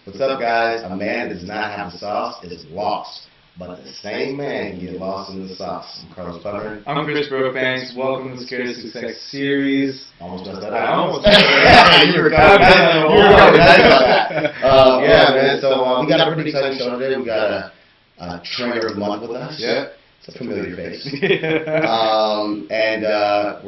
What's up, guys? A man does not have the sauce, is lost. But the same man can get lost in the sauce. I'm Carlos Putner. I'm Chris Brookbanks. Welcome to the Scared to Success series. Almost messed that I up. almost messed that up. You were kind of nice about that. Yeah, man. So we got a pretty exciting show today. We got a trainer of the month with us. Yeah. It's a familiar face. We're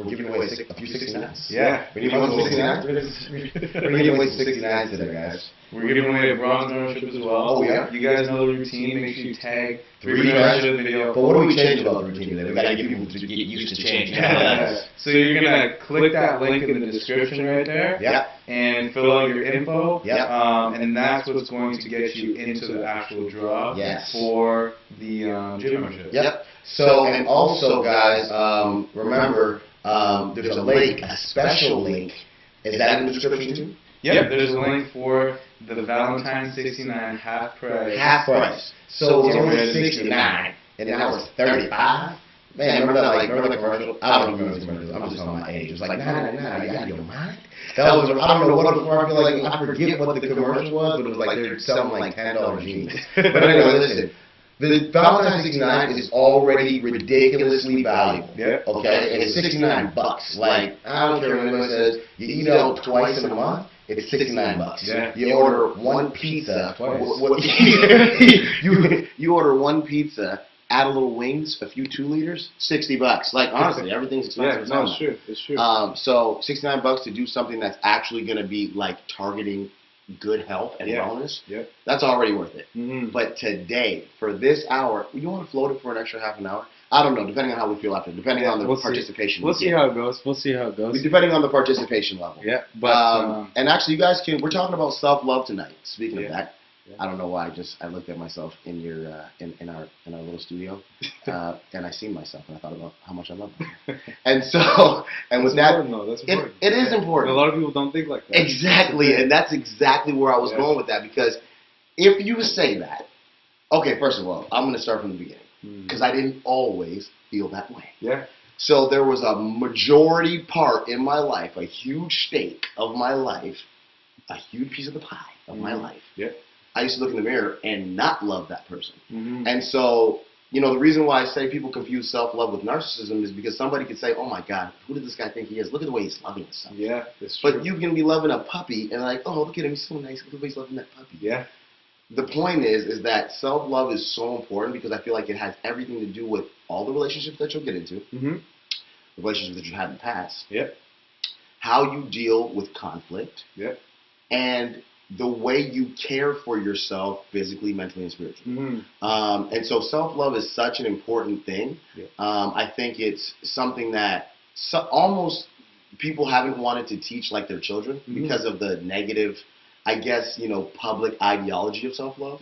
giving away a few 69s. Yeah. We need one 69. We're giving away 69s today, guys. We're giving away a bronze ownership as well. Oh, yeah. You guys know the routine. Make sure you tag Refresh the video. But what do we change about the routine today? We got to get people to get used to changing. So you're going to click that link in the description right there. Yeah. And fill out your info. Yeah. And that's what's going to get you into the actual draw Yes. for the gym membership. Yep. So, and also, guys, remember, there's a link, a special link. Is that in the description too? Yep, there's a link for the Valentine 69 half price. Half price. So it's only 69, and now it's 35. Man, remember that commercial? I don't remember the commercial. I'm just on my age. It was like, nah, you out of your mind. That was, I don't know what it was for. I feel like, I forget what the commercial was, but it was like they're selling like $10 jeans. But anyway, listen. The Valentine 69 is already ridiculously valuable. Yeah. Okay? And it's 69 bucks. Like, I don't care what anyone says, you eat out twice in a month, it's 69 bucks. Yeah. You order one pizza. You order one pizza, add a little wings, a few 2 liters, 60 bucks. Like, honestly, everything's expensive. Yeah, no, it's true. It's true. So 69 bucks to do something that's actually going to be like targeting good health and wellness, that's already worth it. Mm-hmm. But today, for this hour, you want to float it for an extra half an hour? I don't know, depending on how we feel after, depending on the participation. We'll see how it goes. We'll see how it goes. Depending on the participation level. Yeah, but and actually, you guys we're talking about self-love tonight. Speaking of that, I don't know why I looked at myself in your in our little studio, and I seen myself and I thought about how much I love them. And so, and with that, that's important. It is important. A lot of people don't think like that. Exactly, and that's exactly where I was going with that, because if you say that, okay, first of all, I'm going to start from the beginning, because I didn't always feel that way. Yeah. So there was a majority part in my life, a huge stake of my life, a huge piece of the pie of my life. Yeah. I used to look in the mirror and not love that person. Mm-hmm. And so, you know, the reason why I say people confuse self-love with narcissism is because somebody could say, oh my God, who did this guy think he is? Look at the way he's loving himself. Yeah, that's true. But you can be loving a puppy and like, oh, look at him, he's so nice. Look at the way he's loving that puppy. Yeah. The point is that self-love is so important because I feel like it has everything to do with all the relationships that you'll get into, the relationships that you had in the past, how you deal with conflict, and the way you care for yourself physically, mentally, and spiritually. And so self-love is such an important thing. I think it's something that almost people haven't wanted to teach like their children because of the negative, I guess, you know, public ideology of self-love.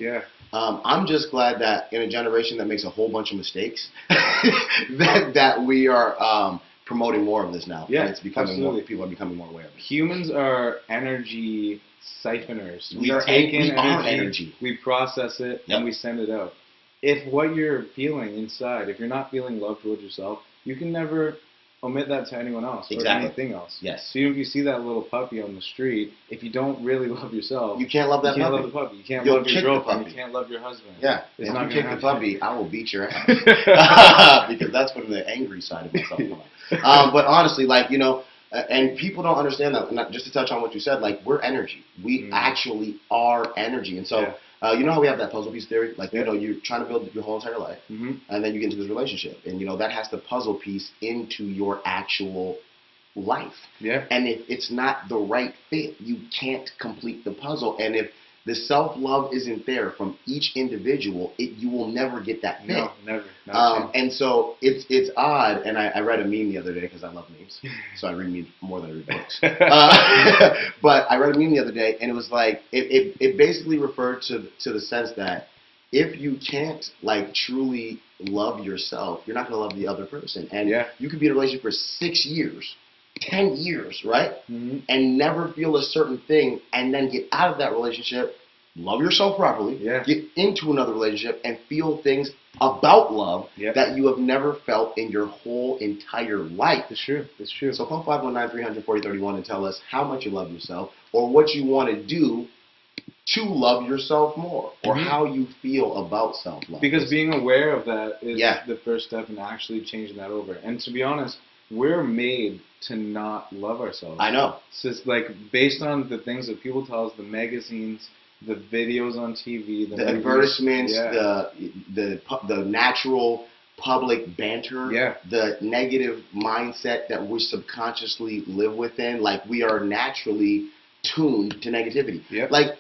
I'm just glad that in a generation that makes a whole bunch of mistakes, that we are promoting more of this now. Yeah, and it's becoming more, people are becoming more aware of it. Humans are energy siphoners. We take in energy. We process it, and we send it out. If what you're feeling inside, if you're not feeling love towards yourself, you can never omit that to anyone else or anything else. Yes. So even if you see that little puppy on the street, if you don't really love yourself, you can't love that puppy. You can't puppy. love the puppy. You can't love your girlfriend. You can't love your husband. Yeah. It's if not you kick gonna the happen. puppy, I will beat your ass. Because that's when the angry side of myself comes out. But honestly, like, you know, and people don't understand that. And just to touch on what you said, like, we're energy. We actually are energy. And so, you know how we have that puzzle piece theory? Like, you know, you're trying to build your whole entire life, and then you get into this relationship. And, you know, that has the puzzle piece into your actual life. And if it's not the right fit, you can't complete the puzzle. And if the self-love isn't there from each individual, you will never get that fit. No, never. And so it's odd, and I read a meme the other day because I love memes, so I read memes more than I read books. But I read a meme the other day, and it was like, it basically referred to the sense that if you can't, like, truly love yourself, you're not going to love the other person. And you could be in a relationship for 6 years, 10 years, right? And never feel a certain thing, and then get out of that relationship, love yourself properly, get into another relationship, and feel things about love that you have never felt in your whole entire life. It's true. It's true. So call 519-300-4031 and tell us how much you love yourself or what you want to do to love yourself more, or how you feel about self-love. Because being aware of that is the first step in actually changing that over. And to be honest, we're made to not love ourselves. I know. It's just like based on the things that people tell us, the magazines, the videos on TV, the advertisements, the natural public banter, the negative mindset that we subconsciously live within. Like, we are naturally tuned to negativity. Like,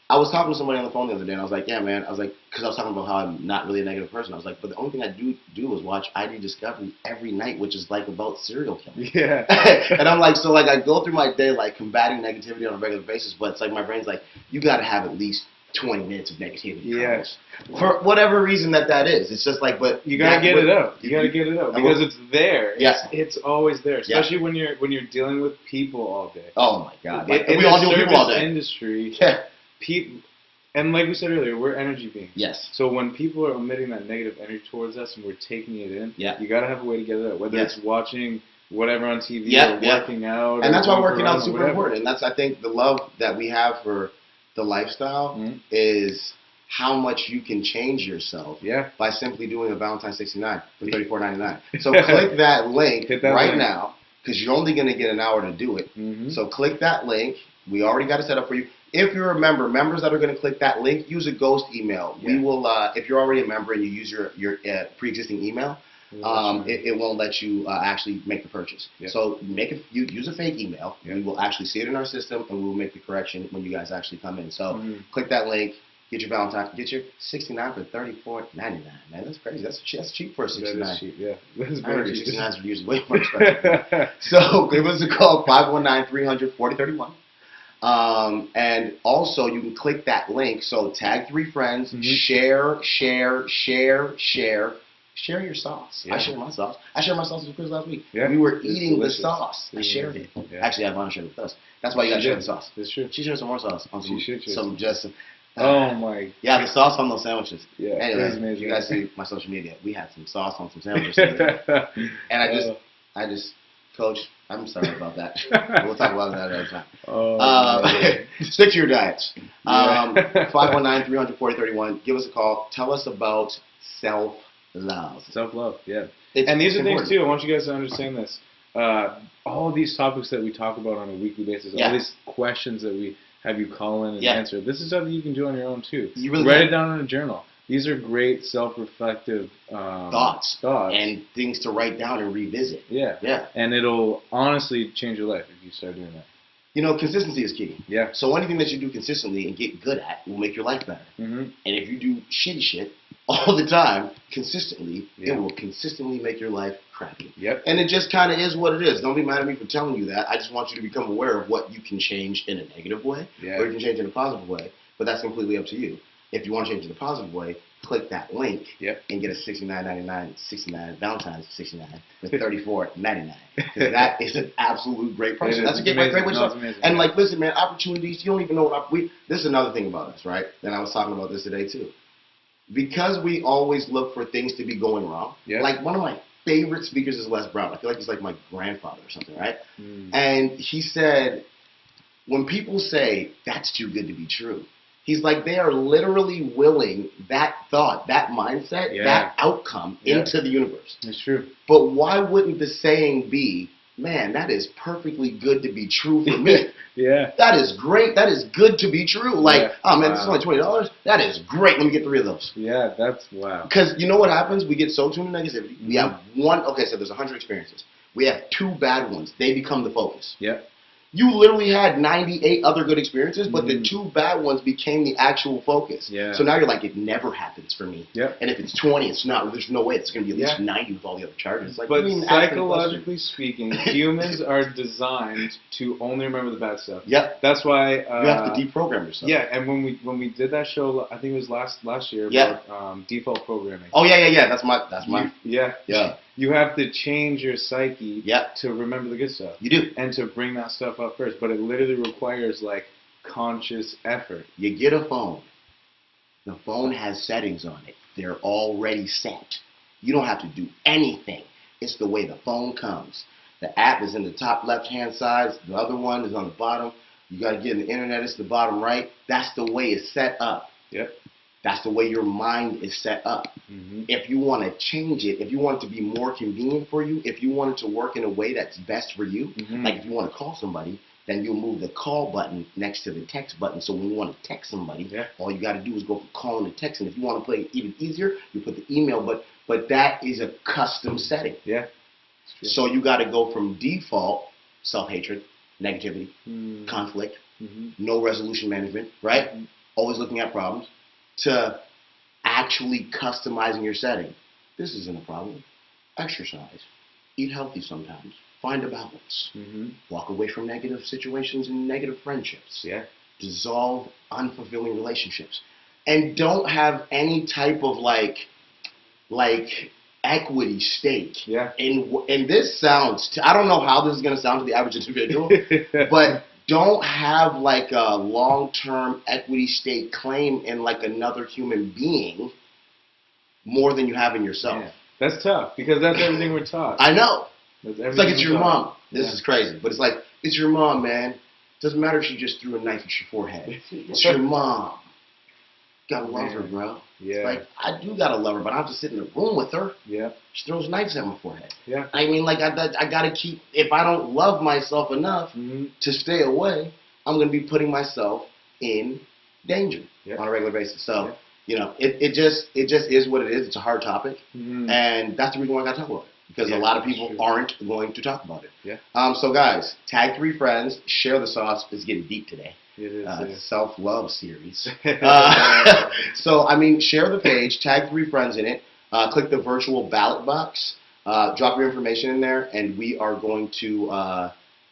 I was talking to somebody on the phone the other day, and I was like, yeah, man. I was like, because I was talking about how I'm not really a negative person. I was like, but the only thing I do is watch ID Discovery every night, which is like about serial killing. And I'm like, so like I go through my day like combating negativity on a regular basis, but it's like my brain's like, you got to have at least 20 minutes of negativity. For whatever reason that is. It's just like, but you gotta get it out. You gotta get it out because it's there. It's always there, especially when you're dealing with people all day. Oh my God! We all deal with people all day. Industry. People, and like we said earlier, we're energy beings. So when people are emitting that negative energy towards us and we're taking it in, you gotta have a way to get it out. Whether it's watching whatever on TV or working out. And that's why working out is super important. And that's, I think, the love that we have for the lifestyle is how much you can change yourself by simply doing a Valentine's 69 for $34.99. So click that link right now, because you're only going to get an hour to do it. So click that link. We already got it set up for you. If you're a member, members that are going to click that link, use a ghost email. We will, if you're already a member and you use your pre-existing email, it won't let you actually make the purchase. So use a fake email. We will actually see it in our system, and we will make the correction when you guys actually come in. So click that link, get your Valentine, get your 69 for $34.99. Man, that's crazy. That's cheap for a 69. That is cheap. That's I heard 69s are usually way more expensive. So give us a call, 519-300-4031. And also you can click that link. So tag 3 friends, share your sauce. I share my sauce. I shared my sauce with Chris last week. We were eating the sauce. I shared it. Actually, I have Lana shared it with us. That's why you got to share the sauce. That's true. She shared some more sauce on some just. Oh my. Yeah, the sauce on those sandwiches. Anyway, you guys see my social media. We had some sauce on some sandwiches. And I just, Coach, I'm sorry about that. We'll talk about that another time. Stick to your diets. 519-300-4031. Give us a call. Tell us about self-love. Self-love, and these are things, too. I want you guys to understand this. All of these topics that we talk about on a weekly basis, all these questions that we have you call in and answer, this is something you can do on your own, too. You really write it down in a journal. These are great self-reflective thoughts and things to write down and revisit. And it'll honestly change your life if you start doing that. You know, consistency is key. So anything that you do consistently and get good at will make your life better. And if you do shitty shit all the time, consistently, it will consistently make your life crappy. And it just kind of is what it is. Don't be mad at me for telling you that. I just want you to become aware of what you can change in a negative way, or you can change in a positive way. But that's completely up to you. If you want to change in a positive way, click that link and get a $69.99 69 Valentine's 69 with $34.99. That is an absolute great price. That's a great way to start. And like, listen, man, opportunities. You don't even know what this is another thing about us, right? And I was talking about this today too. Because we always look for things to be going wrong. Like, one of my favorite speakers is Les Brown. I feel like he's like my grandfather or something, right? And he said, when people say that's too good to be true, he's like, they are literally willing that thought, that mindset, that outcome into the universe. It's true. But why wouldn't the saying be, man, that is perfectly good to be true for me? That is great. That is good to be true. Like, oh, man, this is only $20. That is great. Let me get 3 of those. That's wow. Because you know what happens? We get so tuned to negativity. We have so there's 100 experiences. We have 2 bad ones. They become the focus. You literally had 98 other good experiences, but the 2 bad ones became the actual focus. So now you're like, it never happens for me. And if it's 20, it's not. There's no way it's going to be at least 90 with all the other charges. Like, but psychologically speaking, humans are designed to only remember the bad stuff. That's why you have to deprogram yourself. And when we did that show, I think it was last year about default programming. Oh yeah. That's my. You have to change your psyche to remember the good stuff. You do. And to bring that stuff up first. But it literally requires, like, conscious effort. You get a phone. The phone has settings on it. They're already set. You don't have to do anything. It's the way the phone comes. The app is in the top left-hand side. The other one is on the bottom. You got to get in the internet. It's the bottom right. That's the way it's set up. Yep. That's the way your mind is set up. If you want to change it, if you want it to be more convenient for you, if you want it to work in a way that's best for you, like if you want to call somebody, then you'll move the call button next to the text button. So when you want to text somebody, all you got to do is go from calling to texting. If you want to play it even easier, you put the email, but that is a custom setting. Yeah. So you got to go from default self-hatred, negativity, conflict, no resolution management, right? Always looking at problems, to actually customizing your setting. This isn't a problem. Exercise. Eat healthy sometimes. Find a balance. Walk away from negative situations and negative friendships. Yeah. Dissolve unfulfilling relationships. And don't have any type of like equity stake. Yeah. And this sounds, I don't know how this is going to sound to the average individual, but don't have like a long-term equity stake claim in like another human being more than you have in yourself. Yeah. That's tough because that's everything we're taught. I know. It's like it's your mom. This is crazy, but it's like, it's your mom, man. Doesn't matter if she just threw a knife at your forehead. It's your mom. Gotta love her, bro. Yeah. Like, I do gotta love her, but I have to sit in the room with her. Yeah. She throws knives at my forehead. Yeah. I mean, like, I gotta keep, if I don't love myself enough to stay away, I'm gonna be putting myself in danger on a regular basis. So, you know, it just is what it is. It's a hard topic. And that's the reason why I gotta talk about it. Because a lot of people aren't going to talk about it. Yeah. So guys, tag 3 friends, share the sauce. It's getting deep today. It is. Self-love series. So, I mean, share the page, tag 3 friends in it, click the virtual ballot box, drop your information in there, and we are going to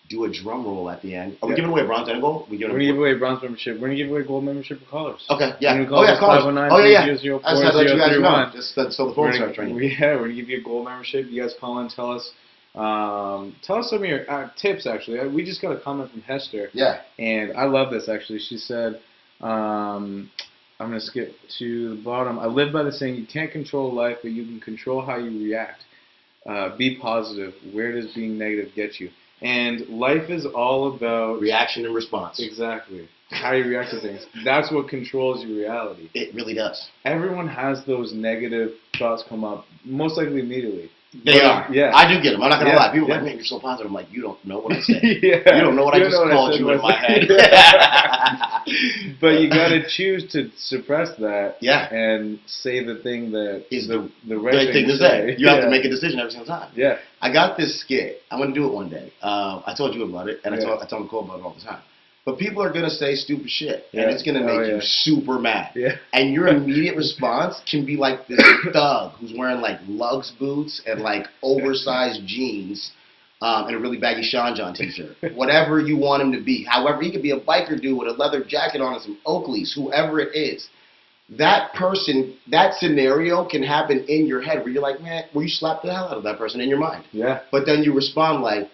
do a drum roll at the end. Are we giving away a bronze and a gold? We're going to give away a bronze membership. We're going to give away a gold membership for callers. Okay, yeah. Callers. Oh, yeah. I just had to let you guys know. Just so the phone starts ringing. Yeah, we're going to give you a gold membership. You guys call in, tell us some of your tips, actually. We just got a comment from Hester. Yeah. And I love this, actually. She said, I'm going to skip to the bottom. I live by the saying, you can't control life, but you can control how you react. Be positive. Where does being negative get you? And life is all about reaction and response. Exactly. How you react to things. That's what controls your reality. It really does. Everyone has those negative thoughts come up, most likely immediately. They are. Yeah. I do get them. I'm not going to lie. People are like, man, you're so positive. I'm like, you don't know what I said. You don't know what I just called you in my head. But you got to choose to suppress that. Yeah. And say the thing that is the right thing to say. You have to make a decision every single time. Yeah. I got this skit. I'm going to do it one day. I told you about it, and I tell Nicole about it all the time. But people are going to say stupid shit, and it's going to make you super mad. Yeah. And your immediate response can be like this thug who's wearing like lugs boots and like oversized jeans and a really baggy Sean John t-shirt. Whatever you want him to be. However, he could be a biker dude with a leather jacket on and some Oakleys, whoever it is. That person, that scenario can happen in your head where you're like, man, well, you slap the hell out of that person in your mind. Yeah. But then you respond like,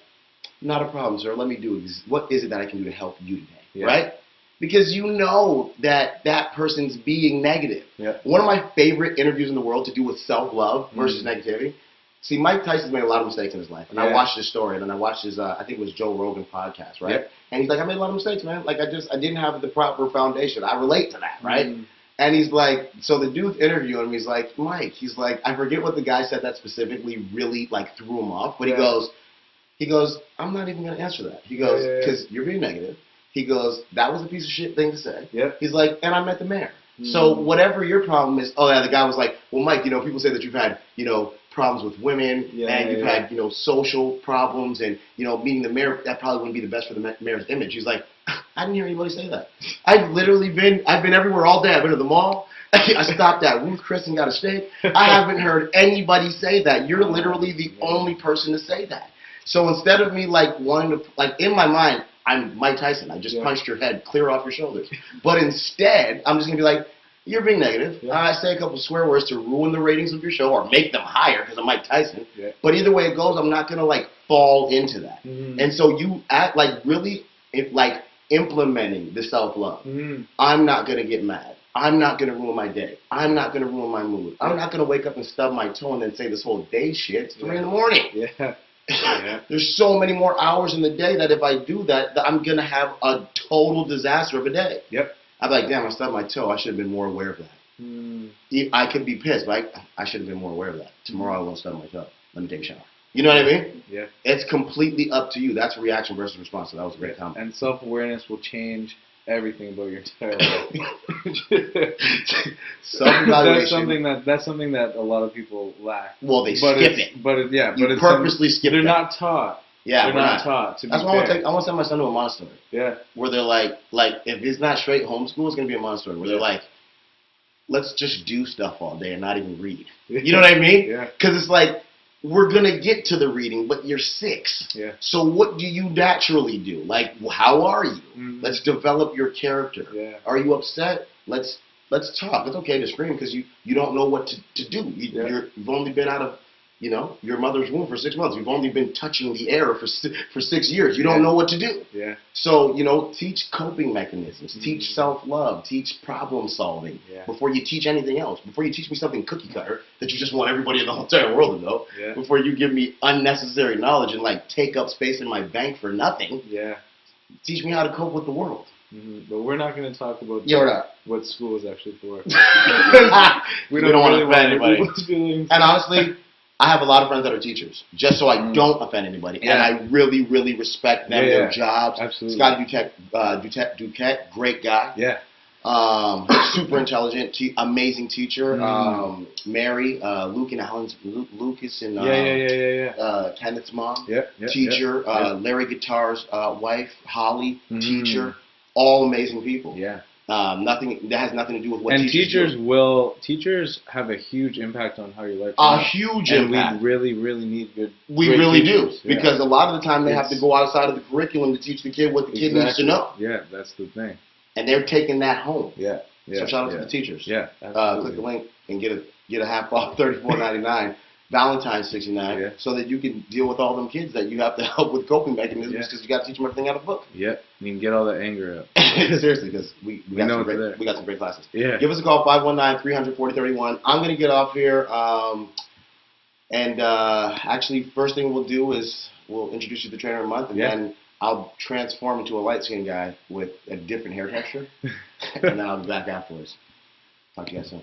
not a problem, sir. Let me do it. What is it that I can do to help you today? Right? Because you know that that person's being negative. Yeah. One of my favorite interviews in the world to do with self-love versus negativity. See, Mike Tyson's made a lot of mistakes in his life. And I watched his story, and then I watched his, I think it was Joe Rogan podcast, right? Yep. And he's like, I made a lot of mistakes, man. Like, I didn't have the proper foundation. I relate to that, right? And he's like, so the dude's interviewing him. He's like, Mike, he's like, I forget what the guy said that specifically really, like, threw him off. But he goes, I'm not even going to answer that. He goes, because you're being negative. He goes, that was a piece of shit thing to say. Yep. He's like, and I met the mayor. So whatever your problem is, the guy was like, well, Mike, you know, people say that you've had, you know, problems with women and you've had, you know, social problems and, you know, meeting the mayor, that probably wouldn't be the best for the mayor's image. He's like, I didn't hear anybody say that. I've been everywhere all day. I've been to the mall. I stopped at Ruth Chris and got a steak. I haven't heard anybody say that. You're literally the only person to say that. So instead of me like wanting to, like in my mind, I'm Mike Tyson. I just punched your head clear off your shoulders. But instead, I'm just going to be like, you're being negative. I say a couple swear words to ruin the ratings of your show or make them higher because I'm Mike Tyson. But either way it goes, I'm not going to like fall into that. And so you act like really like implementing the self-love. I'm not going to get mad. I'm not going to ruin my day. I'm not going to ruin my mood. I'm not going to wake up and stub my toe and then say this whole day shit. It's 3 in the morning. There's so many more hours in the day that if I do that, I'm going to have a total disaster of a day. I'm like, damn, I stubbed my toe. I should have been more aware of that. I could be pissed, but I should have been more aware of that. Tomorrow I won't stub my toe. Let me take a shower. You know what I mean? It's completely up to you. That's reaction versus response. So that was a great comment. And self-awareness will change everything about your entire life. Self-evaluation. That's something that a lot of people lack. Well, they skip it. But you purposely skip it. They're not taught. Yeah, they're not taught. That's why I want to send my son to a Montessori. Yeah. Where they're like if it's not straight homeschool, it's gonna be a Montessori. Where they're like, let's just do stuff all day and not even read. You know what I mean? Yeah. Because it's like, we're going to get to the reading, but you're 6. Yeah. So what do you naturally do? Like, how are you? Let's develop your character. Yeah. Are you upset? Let's talk. It's okay to scream because you don't know what to do. You've only been out of your mother's womb for 6 months. You've only been touching the air for 6 years. You don't know what to do. Yeah. So, teach coping mechanisms, teach self-love, teach problem solving before you teach anything else. Before you teach me something cookie cutter that you just want everybody in the whole entire world to know. Yeah. Before you give me unnecessary knowledge and take up space in my bank for nothing. Yeah. Teach me how to cope with the world. But we're not going to talk about what school is actually for. we don't want to offend anybody. And honestly, I have a lot of friends that are teachers, just so I don't offend anybody. And I really, really respect them, their jobs. Absolutely. Scotty Duquette, great guy. Yeah. Super intelligent, amazing teacher. Mary, Lucas and Kenneth's mom, teacher. Larry Guitar's wife, Holly, teacher. All amazing people. Yeah. Nothing that has nothing to do with what teachers have a huge impact on how your life. A huge impact. And we really, really need good. We really do because a lot of the time they have to go outside of the curriculum to teach the kid what the kid needs to know. Yeah, that's the thing. And they're taking that home. Yeah. So shout out to the teachers. Yeah. Click the link and get a half off $34.99. Valentine's $69, so that you can deal with all them kids that you have to help with coping mechanisms because you got to teach them everything out of book. Yeah, you can get all that anger out. Seriously, because we got some great classes. Yeah. Give us a call, 519-300-4031. I'm going to get off here, and actually, first thing we'll do is we'll introduce you to the trainer of the month, and then I'll transform into a light-skinned guy with a different hair texture, and then I'll be back afterwards. Talk to you guys soon.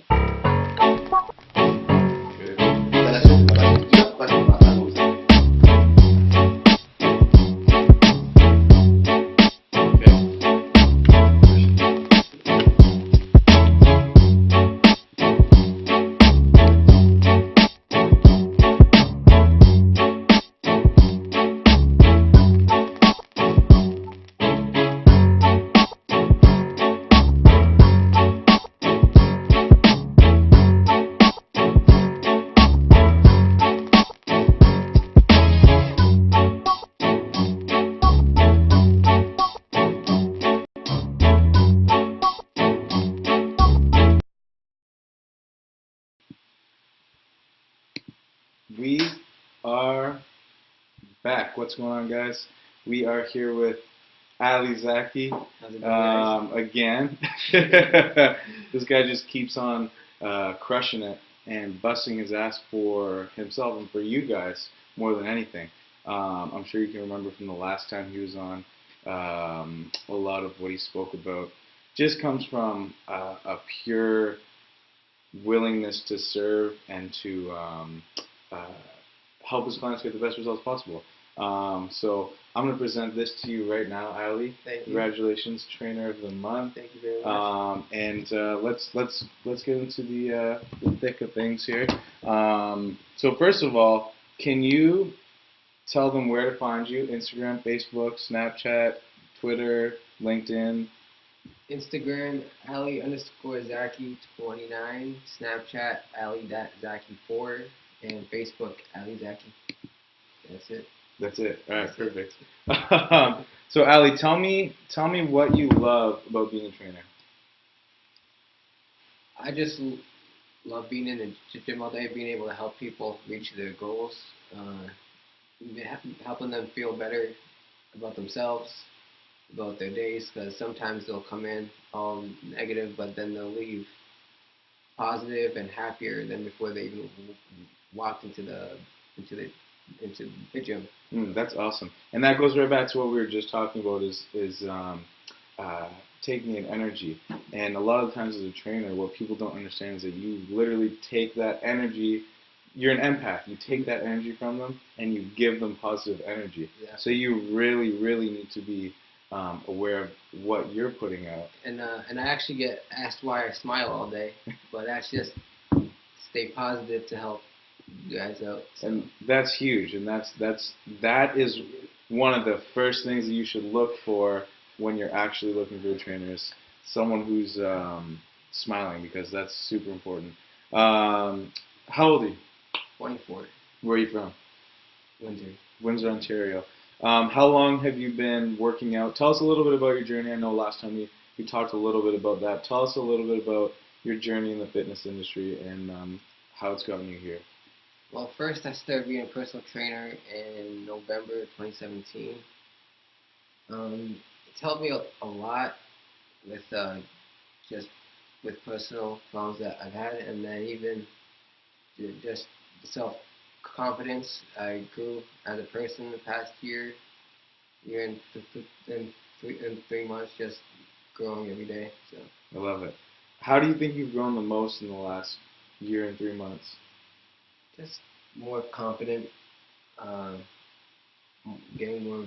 We are back. What's going on, guys? We are here with Ali Zaki again. This guy just keeps on crushing it and busting his ass for himself and for you guys more than anything. I'm sure you can remember from the last time he was on, a lot of what he spoke about just comes from a pure willingness to serve and to help his clients get the best results possible. So I'm going to present this to you right now, Ali. Thank you. Congratulations, Trainer of the Month. Thank you very much. And let's get into the thick of things here. So first of all, can you tell them where to find you? Instagram, Facebook, Snapchat, Twitter, LinkedIn. Instagram, Ali_Zaki29. Snapchat, Ali.Zaki4. And Facebook, Ali Zaki. That's it. That's it. All right, perfect. So Ali, tell me what you love about being a trainer. I just love being in the gym all day, being able to help people reach their goals, helping them feel better about themselves, about their days, because sometimes they'll come in all negative, but then they'll leave positive and happier than before they even walked into the into the gym. That's awesome, and that goes right back to what we were just talking about is taking in energy. And a lot of times as a trainer, what people don't understand is that you literally take that energy. You're an empath. You take that energy from them and you give them positive energy. Yeah. So you really, really need to be aware of what you're putting out. And I actually get asked why I smile all day, but that's just stay positive to help you guys out. So. And that's huge. And that is one of the first things that you should look for when you're actually looking for a trainer, is someone who's smiling, because that's super important. How old are you? 24. Where are you from? Windsor. Windsor, Ontario. How long have you been working out? Tell us a little bit about your journey. I know last time we talked a little bit about that. Tell us a little bit about your journey in the fitness industry and how it's gotten you here. Well, first I started being a personal trainer in November 2017. It's helped me a lot with just with personal problems that I've had, and then even just self-confidence. I grew as a person the past year and 3 months, just growing every day. So I love it. How do you think you've grown the most in the last year and 3 months? Just more confident, getting more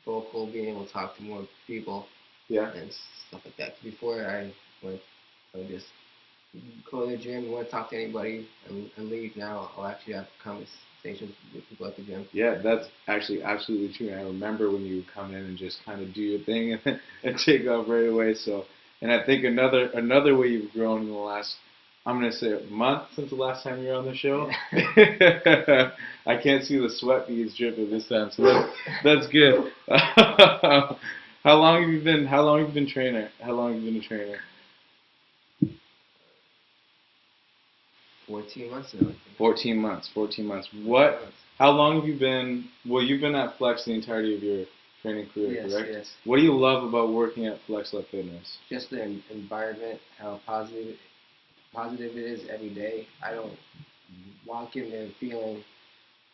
vocal, being able to talk to more people, and stuff like that. Before I would just go to the gym, want to talk to anybody, and leave. Now I'll actually have conversations with people at the gym. Yeah, that's actually absolutely true. I remember when you would come in and just kind of do your thing and take off right away. So, and I think another way you've grown in the last, I'm going to say, a month since the last time you were on the show. Yeah. I can't see the sweat beads dripping this time, so that's good. How long have you been a trainer? 14 months now. 14 months. How long have you been? Well, you've been at Flex the entirety of your training career, correct? Yes. What do you love about working at FL3X Life Fitness? Just the environment, how positive it is every day. I don't walk in there feeling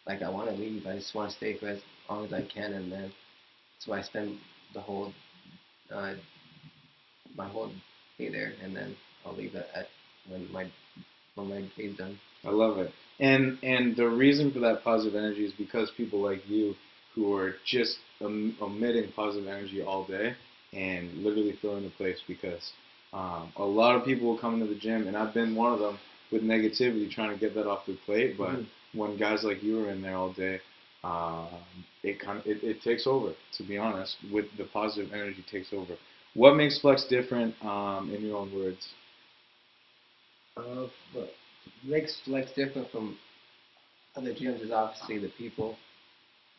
like I want to leave. I just want to stay for as long as I can, and then so I spend the whole my whole day there, and then I'll leave at when my day's done. I love it. And the reason for that positive energy is because people like you who are just emitting positive energy all day and literally filling the place, because a lot of people will come into the gym, and I've been one of them, with negativity trying to get that off their plate, but when guys like you are in there all day, it takes over, to be honest. With the positive energy takes over. What makes Flex different, in your own words? What makes Flex different from other gyms is obviously the people,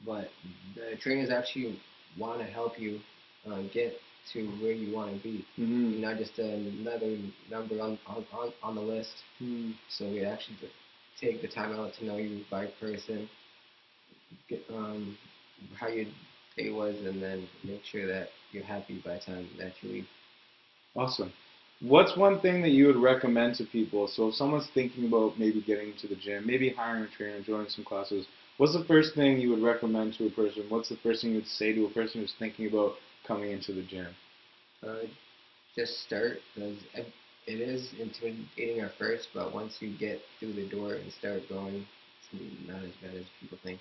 but the trainers actually want to help you get to where you want to be. You're not just another number on the list. So we actually take the time out to know you by person, get, how your day was, and then make sure that you're happy by the time that you leave. Awesome. What's one thing that you would recommend to people? So if someone's thinking about maybe getting into the gym, maybe hiring a trainer, joining some classes, what's the first thing you would recommend to a person? What's the first thing you would say to a person who's thinking about coming into the gym? Just start, because it is intimidating at first, but once you get through the door and start going, it's not as bad as people think.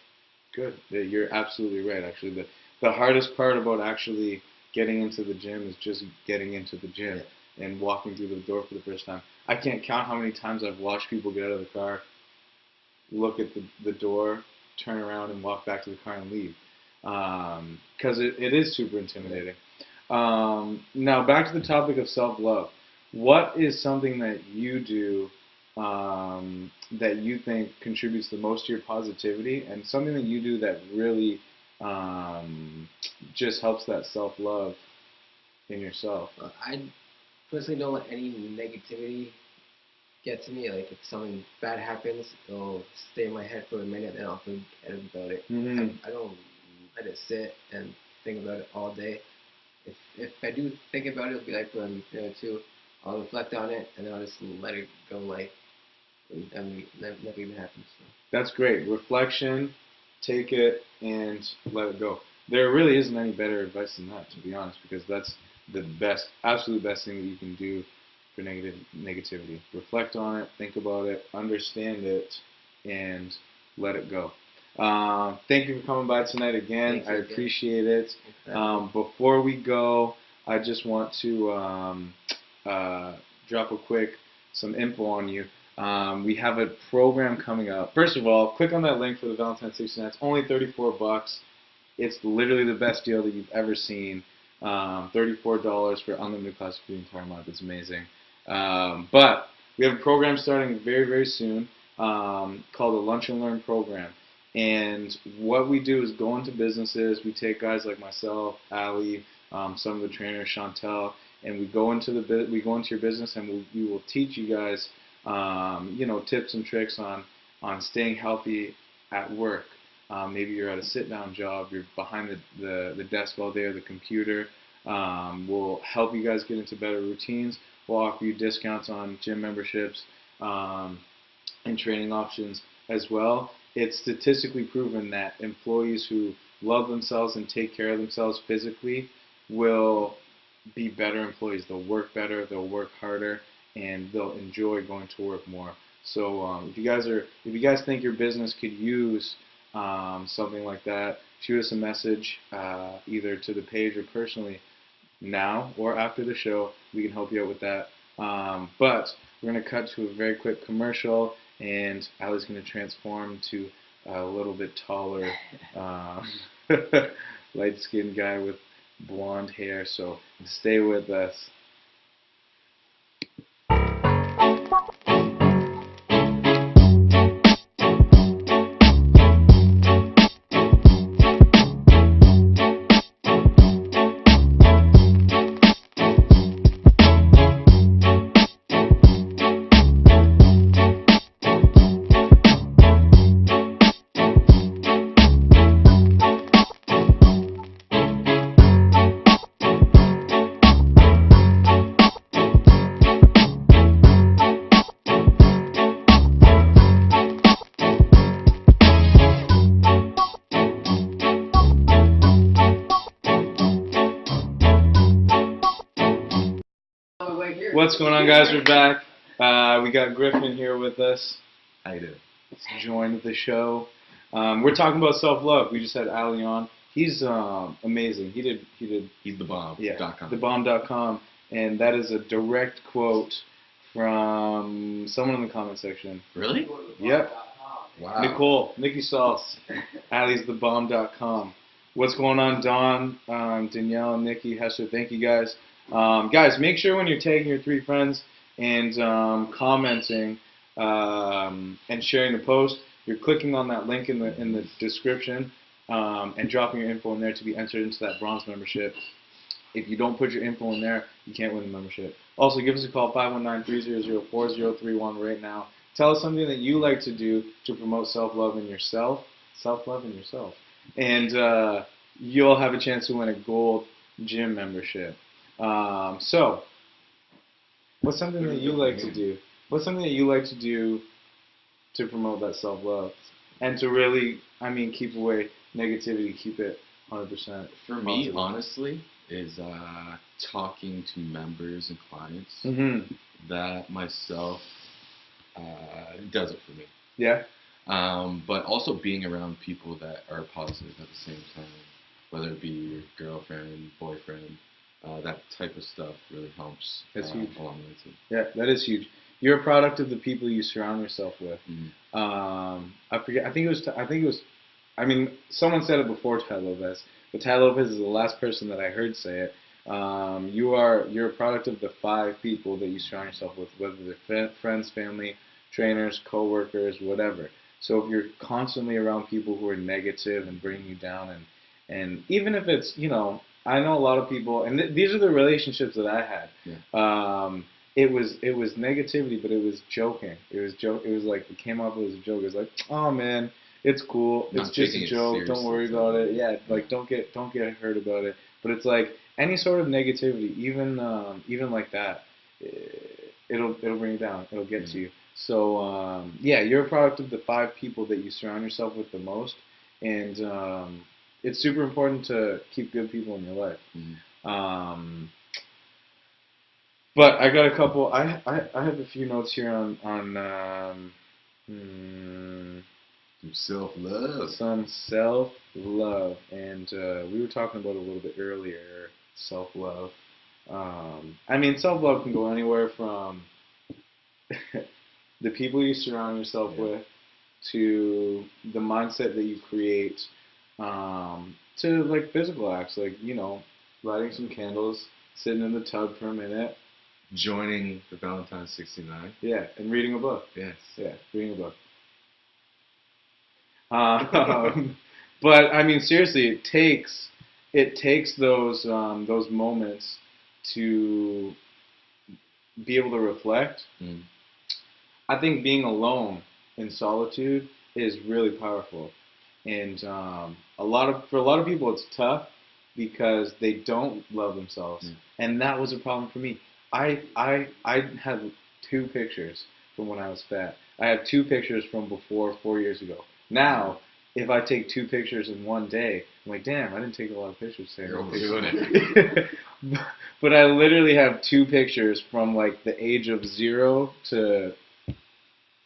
Good. You're absolutely right, actually. The hardest part about actually getting into the gym is just getting into the gym and walking through the door for the first time. I can't count how many times I've watched people get out of the car, look at the door, turn around and walk back to the car and leave. Because it is super intimidating. Now back to the topic of self-love. What is something that you do that you think contributes the most to your positivity, and something that you do that really just helps that self-love in yourself? I personally don't let any negativity get to me. Like if something bad happens, it'll stay in my head for a minute, then I'll forget about it. I don't let it sit and think about it all day. If I do think about it, it'll be like for a minute or two. I'll reflect on it, and then I'll just let it go. Like never even happened. So. That's great. Reflection, take it, and let it go. There really isn't any better advice than that, to be honest, because that's the best, absolute best thing that you can do for negativity. Reflect on it, think about it, understand it, and let it go. Thank you for coming by tonight again. I appreciate it. Before we go, I just want to drop some info on you. We have a program coming up. First of all, click on that link for the Valentine's 69. It's only $34. It's literally the best deal that you've ever seen. $34 for unlimited class for the entire month. It's amazing. But we have a program starting very, very soon called the Lunch and Learn program. And what we do is go into businesses. We take guys like myself, Ali, some of the trainers, Chantel, and we go into your business, and we will teach you guys, tips and tricks on staying healthy at work. Maybe you're at a sit-down job, you're behind the desk all day or the computer. We'll help you guys get into better routines. We'll offer you discounts on gym memberships and training options as well. It's statistically proven that employees who love themselves and take care of themselves physically will be better employees. They'll work better, they'll work harder, and they'll enjoy going to work more. So if you guys think your business could use something like that, shoot us a message either to the page or personally now or after the show. We can help you out with that. But we're going to cut to a very quick commercial, and Ali's going to transform to a little bit taller, light-skinned guy with blonde hair. So stay with us. What's going on, guys? We're back. We got Griffin here with us. How you doing? He's joined the show. We're talking about self-love. We just had Ali on. He's amazing. He's the bomb. Yeah, thebomb.com, and that is a direct quote from someone in the comment section. Really? Yep. Wow. Nikki Sauce. Ali's thebomb.com. What's going on, Don, Danielle, Nikki, Hester? Thank you, guys. Guys, make sure when you're tagging your 3 friends and commenting and sharing the post, you're clicking on that link in the description and dropping your info in there to be entered into that bronze membership. If you don't put your info in there, you can't win the membership. Also, give us a call, 519-300-4031 right now. Tell us something that you like to do to promote self-love in yourself. And you'll have a chance to win a gold gym membership. So, what's something that you like to do? What's something that you like to do to promote that self-love? And to really, keep away negativity, keep it 100%. For me, honestly, is talking to members and clients. Mm-hmm. That myself does it for me. Yeah. But also being around people that are positive at the same time, whether it be your girlfriend, boyfriend, that type of stuff really helps. That's huge. Along the way too. Yeah, that is huge. You're a product of the people you surround yourself with. Mm-hmm. I forget. I think it was. Someone said it before Ty Lopez, but Ty Lopez is the last person that I heard say it. You're a product of the 5 people that you surround yourself with, whether they're friends, family, trainers, coworkers, whatever. So if you're constantly around people who are negative and bringing you down, and even if it's, I know a lot of people, and these are the relationships that I had. Yeah. It was negativity, but it was joking. It was like it came off as a joke. It was like, oh man, it's cool. It's just a joke. Don't worry about it. Yeah, like don't get hurt about it. But it's like any sort of negativity, even like that, it'll bring you down. It'll get to you. So yeah, you're a product of the 5 people that you surround yourself with the most, and it's super important to keep good people in your life. But I got a couple. I have a few notes here on some self-love. Some self-love, and we were talking about it a little bit earlier. Self-love. I mean, self-love can go anywhere from the people you surround yourself with, to the mindset that you create, to like physical acts, like, you know, lighting some candles, sitting in the tub for a minute, joining the Valentine's 69. Yeah, and reading a book. Yes. Yeah, reading a book. But I mean, seriously, it takes those moments to be able to reflect. I think being alone in solitude is really powerful, and for a lot of people it's tough because they don't love themselves, and that was a problem for me. I had 2 pictures from when I was fat. I have 2 pictures from before 4 years ago. Now, if I take 2 pictures in one day, I'm like, damn, I didn't take a lot of pictures today. You're overdoing it. But I literally have 2 pictures from like the age of 0 to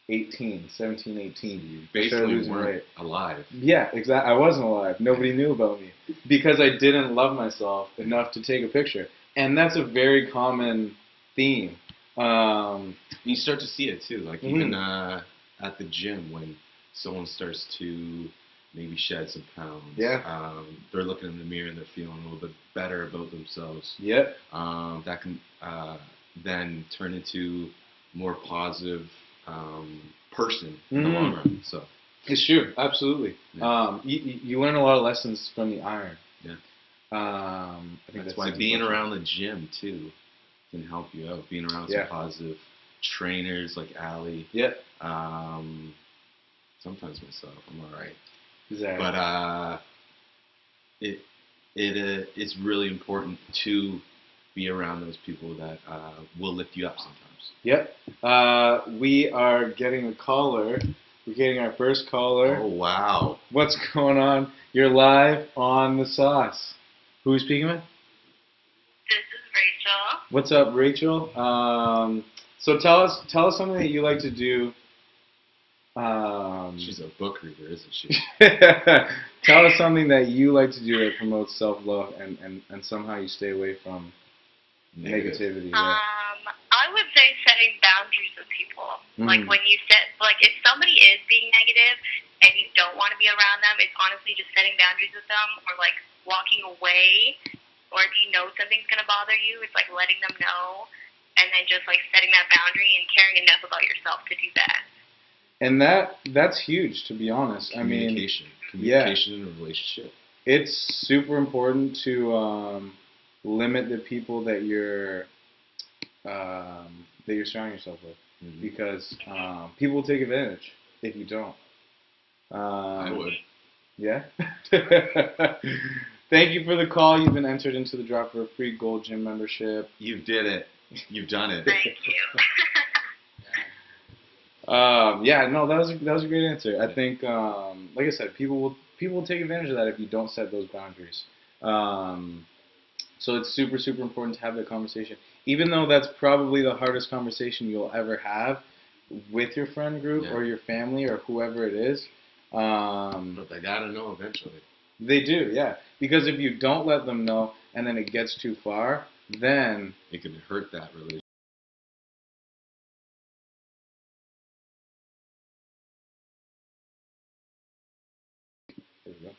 17, 18. You basically weren't alive. Yeah, exactly. I wasn't alive. Nobody knew about me because I didn't love myself enough to take a picture. And that's a very common theme. You start to see it too, like even at the gym when someone starts to maybe shed some pounds. They're looking in the mirror and they're feeling a little bit better about themselves. That can then turn into more positive person in the long run. So it's true, absolutely. You learn a lot of lessons from the iron. I think that's why being around the gym too can help you out. Being around some positive trainers like Ali. Sometimes myself, I'm all right. Exactly. But it's really important to be around those people that will lift you up sometimes. We are getting a caller. We're getting our first caller. Oh, wow. What's going on? You're live on the SOSS. Who are you speaking with? This is Rachel. What's up, Rachel? So tell us something that you like to do. She's a book reader, isn't she? Tell us something that you like to do that promotes self-love and somehow you stay away from negativity. I would say setting boundaries with people. Like when you if somebody is being negative and you don't want to be around them, it's honestly just setting boundaries with them, or like walking away, or if you know something's going to bother you, it's like letting them know, and then just like setting that boundary and caring enough about yourself to do that. And that's huge, to be honest. Communication in a relationship. It's super important to limit the people that you're surrounding yourself with, because people will take advantage if you don't. I would. Yeah. Thank you for the call. You've been entered into the draw for a free gold gym membership. You did it. You've done it. Thank you. No, that was a great answer. I think, like I said, people will take advantage of that if you don't set those boundaries. So it's super, super important to have that conversation, even though that's probably the hardest conversation you'll ever have with your friend group or your family or whoever it is. But they gotta know eventually. They do, yeah. Because if you don't let them know and then it gets too far, then it can hurt that relationship.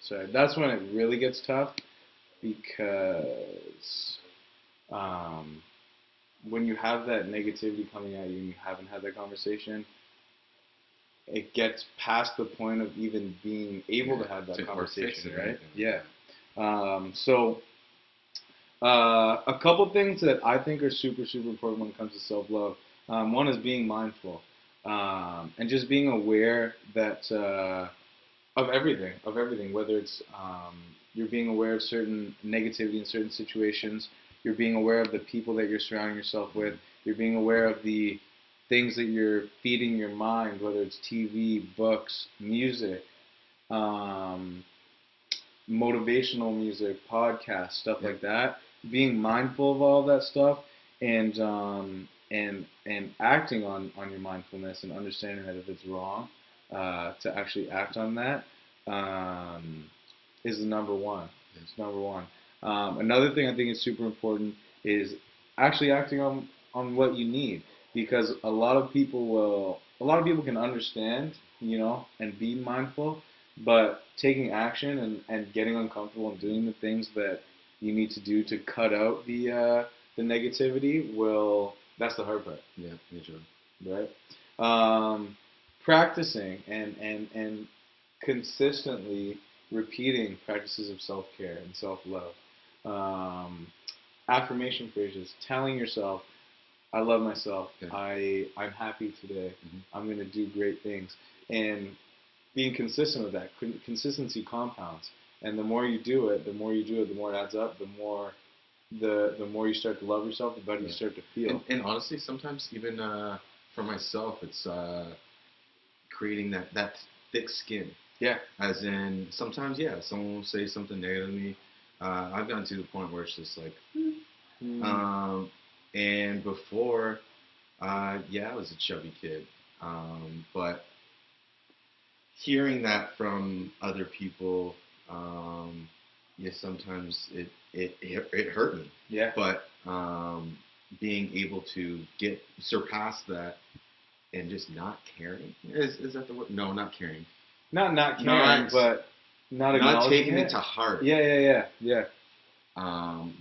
So that's when it really gets tough, because when you have that negativity coming at you and you haven't had that conversation, it gets past the point of even being able to have that conversation, right? So a couple things that I think are super, super important when it comes to self-love. One is being mindful, and just being aware that of everything, whether it's you're being aware of certain negativity in certain situations, you're being aware of the people that you're surrounding yourself with, you're being aware of the things that you're feeding your mind, whether it's TV, books, music, motivational music, podcasts, stuff like that. Being mindful of all of that stuff, and acting on your mindfulness, and understanding that if it's wrong, to actually act on that, is the number one. It's number one. Another thing I think is super important is actually acting on what you need, because a lot of people can understand, you know, and be mindful, but taking action and getting uncomfortable and doing the things that you need to do to cut out the negativity, that's the hard part. Yeah, sure. Right? Practicing and consistently repeating practices of self-care and self-love. Affirmation phrases, telling yourself, I love myself, I'm happy today, I'm going to do great things, and being consistent with that. Consistency compounds, and the more you do it, the more it adds up, the more you start to love yourself, the better you start to feel. And honestly, sometimes even for myself, it's creating that thick skin. Yeah. As in, sometimes, someone will say something negative to me. I've gotten to the point where it's just like, and before, I was a chubby kid, but hearing that from other people, sometimes it hurt me. Yeah. But being able to surpass that and just not caring, is that the word? No, not caring. Not caring, but not taking it to heart. Yeah.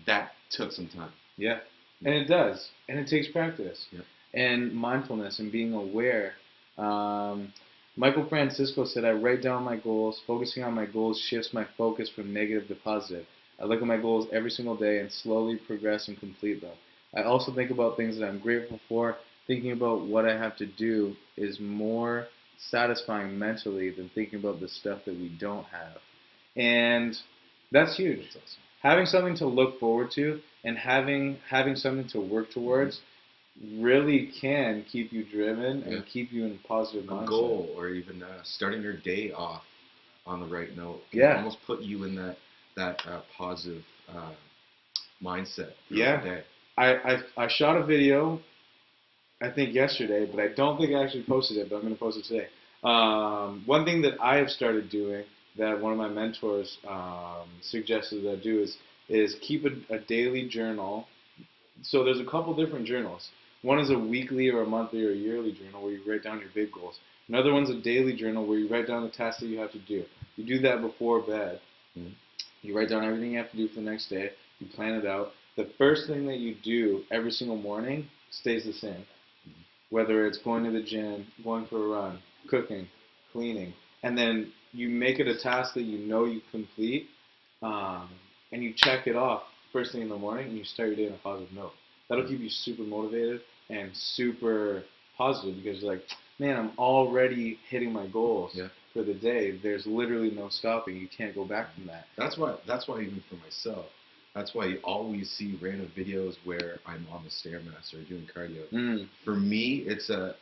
That took some time. Yeah, and it does, and it takes practice, and mindfulness, and being aware. Michael Francisco said, I write down my goals. Focusing on my goals shifts my focus from negative to positive. I look at my goals every single day and slowly progress and complete them. I also think about things that I'm grateful for. Thinking about what I have to do is more satisfying mentally than thinking about the stuff that we don't have. And that's huge. That's awesome. Having something to look forward to and having something to work towards really can keep you driven and keep you in a positive mindset. A goal, or even starting your day off on the right note, can almost put you in that positive mindset throughout the day. I shot a video, I think yesterday, but I don't think I actually posted it, but I'm going to post it today. One thing that I have started doing that one of my mentors suggested that I do is keep a daily journal. So there's a couple different journals. One is a weekly or a monthly or a yearly journal where you write down your big goals. Another one's a daily journal where you write down the tasks that you have to do. You do that before bed. You write down everything you have to do for the next day. You plan it out. The first thing that you do every single morning stays the same. Whether it's going to the gym, going for a run, cooking, cleaning. And then you make it a task that you know you complete, and you check it off first thing in the morning, and you start your day on a positive note. That'll keep you super motivated and super positive, because you're like, man, I'm already hitting my goals for the day. There's literally no stopping. You can't go back from that. That's why even for myself, that's why you always see random videos where I'm on the Stairmaster or doing cardio. For me, it's a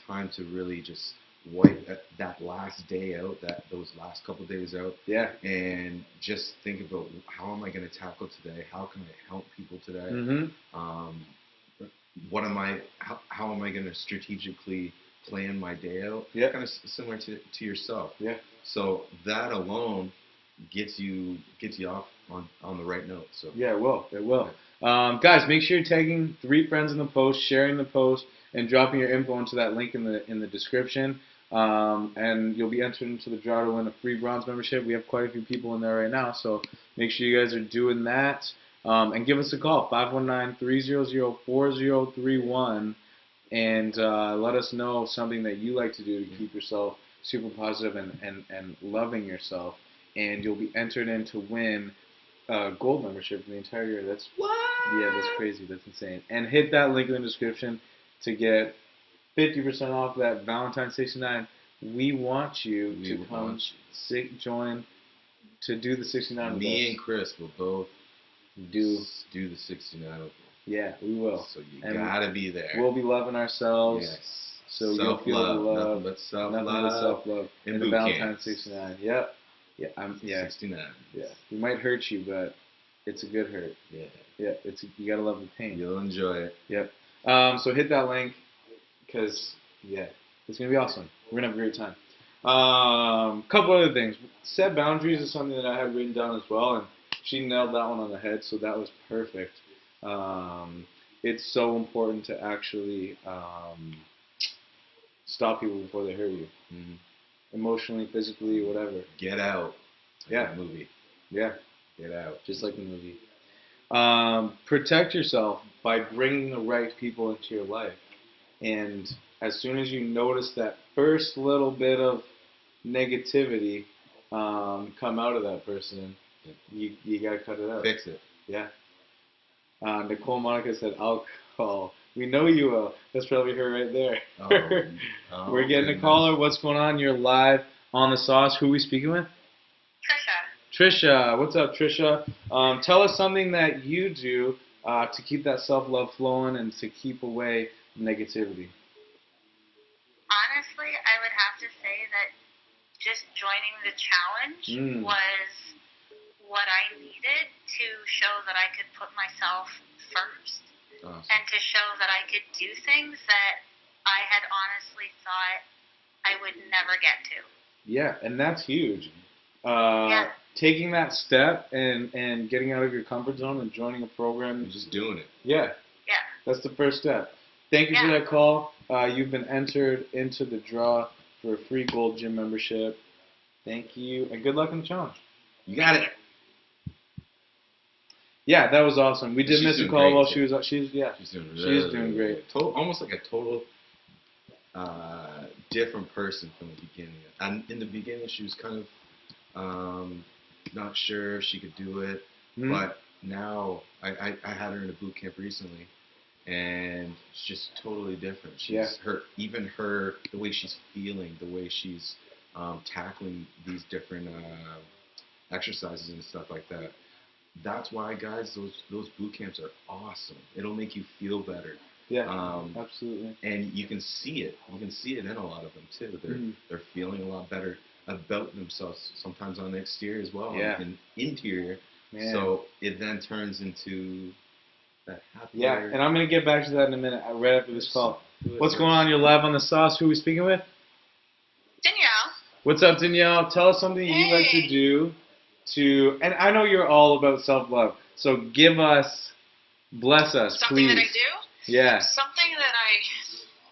time to really just wipe that last day out, those last couple days out, and just think about, how am I going to tackle today? How can I help people today? How am I going to strategically plan my day out? Kind of similar to yourself. So that alone gets you off on the right note. So it will. Guys, make sure you're tagging 3 friends in the post, sharing the post, and dropping your info into that link in the description. And you'll be entered into the draw to win a free bronze membership. We have quite a few people in there right now, so make sure you guys are doing that. And give us a call, 519-300-4031, and let us know something that you like to do to keep yourself super positive and loving yourself. And you'll be entered in to win a gold membership for the entire year. That's crazy. That's insane. And hit that link in the description to get 50% off that Valentine's 69. We want you to come join to do the 69 with us. Me and Chris will both do the 69 with you. Yeah, we will. So you gotta be there. We'll be loving ourselves. Yes. So you'll feel the love. Nothing but self-love. Nothing but self-love. In the Valentine's 69. Yep. Yeah, 69. Yeah. We might hurt you, but it's a good hurt. Yeah. Yeah, you gotta love the pain. You'll enjoy it. Yep. So hit that link, because it's gonna be awesome. We're gonna have a great time. Couple other things. Set boundaries is something that I had written down as well, and she nailed that one on the head, so that was perfect. It's so important to actually stop people before they hurt you. Mm-hmm. Emotionally, physically, whatever. Get out. Yeah. Like movie. Yeah. Get out. Just like the movie. Protect yourself by bringing the right people into your life. And as soon as you notice that first little bit of negativity come out of that person, you got to cut it out. Fix it. Yeah. Nicole Monica said alcohol. We know you will. That's probably her right there. We're getting a caller. What's going on? You're live on the Sauce. Who are we speaking with? Trisha. What's up, Trisha? Tell us something that you do to keep that self-love flowing and to keep away negativity. Honestly, I would have to say that just joining the challenge was what I needed to show that I could put myself first. Awesome. And to show that I could do things that I had honestly thought I would never get to. Yeah, and that's huge. Taking that step and getting out of your comfort zone and joining a program. And just doing it. Yeah. Yeah. That's the first step. Thank you for that call. You've been entered into the draw for a free Gold Gym membership. Thank you, and good luck in the challenge. You got it. Yeah, that was awesome. We did miss a call while she was. She's doing great. Almost like a total different person from the beginning. And in the beginning, she was kind of not sure if she could do it. But now I had her in a boot camp recently, and it's just totally different. She's the way she's feeling, the way she's tackling these different exercises and stuff like that. That's why, guys, those boot camps are awesome. It'll make you feel better. Yeah, absolutely. And you can see it. You can see it in a lot of them too. They're feeling a lot better about themselves. Sometimes on the exterior as well, and interior. Man. So it then turns into that happier. Yeah, and I'm gonna get back to that in a minute. Right after this call. What's going on? You're live on the Sauce. Who are we speaking with? Danielle. What's up, Danielle? Tell us something you like to do. And I know you're all about self-love, so bless us, something please. That I do? Yeah. Something that I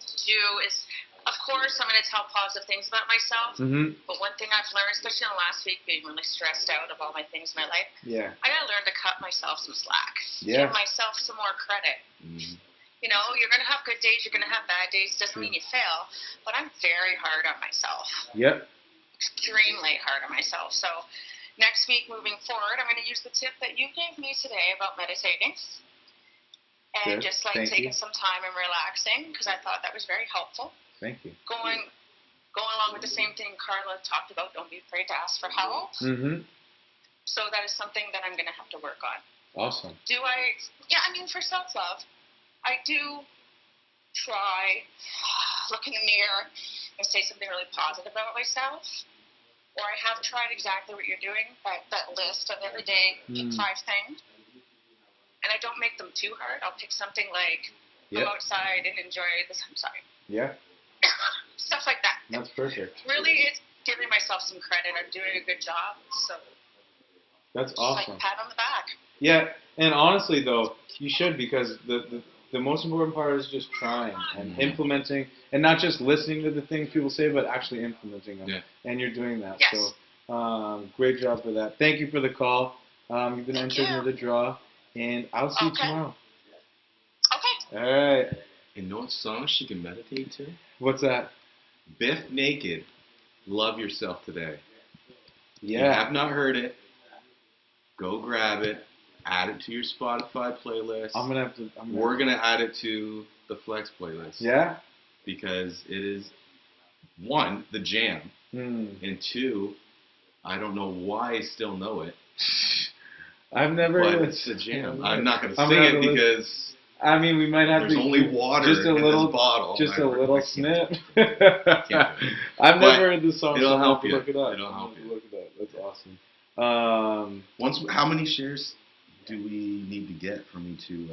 do is, of course, I'm going to tell positive things about myself, but one thing I've learned, especially in the last week, being really stressed out of all my things in my life, I got to learn to cut myself some slack, give myself some more credit. You know, you're going to have good days, you're going to have bad days, doesn't mean you fail, but I'm very hard on myself. Yep. Extremely hard on myself, so next week, moving forward, I'm going to use the tip that you gave me today about meditating and just like taking some time and relaxing, because I thought that was very helpful. Thank you. Going along with the same thing Carla talked about, don't be afraid to ask for help. So that is something that I'm going to have to work on. Awesome. For self-love, I do try look in the mirror and say something really positive about myself. Or I have tried exactly what you're doing, that list of every day, pick 5 things. And I don't make them too hard. I'll pick something like, go outside and enjoy the sunshine. Yeah. Stuff like that. That's perfect. Really, it's giving myself some credit. I'm doing a good job. So that's awesome. Like pat on the back. Yeah, and honestly, though, you should, because the most important part is just trying and implementing, and not just listening to the things people say, but actually implementing them. Yeah. And you're doing that. Yes. So great job for that. Thank you for the call. You've been entered into the draw, and I'll see you tomorrow. Okay. All right. You know what song she can meditate to? What's that? Biff Naked, Love Yourself Today. Yeah. If you have not heard it, go grab it. Add it to your Spotify playlist. We're gonna add it to the Flex playlist. Yeah. Because it is, 1, the jam, and 2, I don't know why I still know it. I've never. But it's the jam. I'm not gonna sing it because I mean, we might have There's only water just a little bottle. Just a little snip. I've never heard this song. It'll help you. Look it up. It'll help you. Look it up. That's awesome. How many shares do we need to get for me to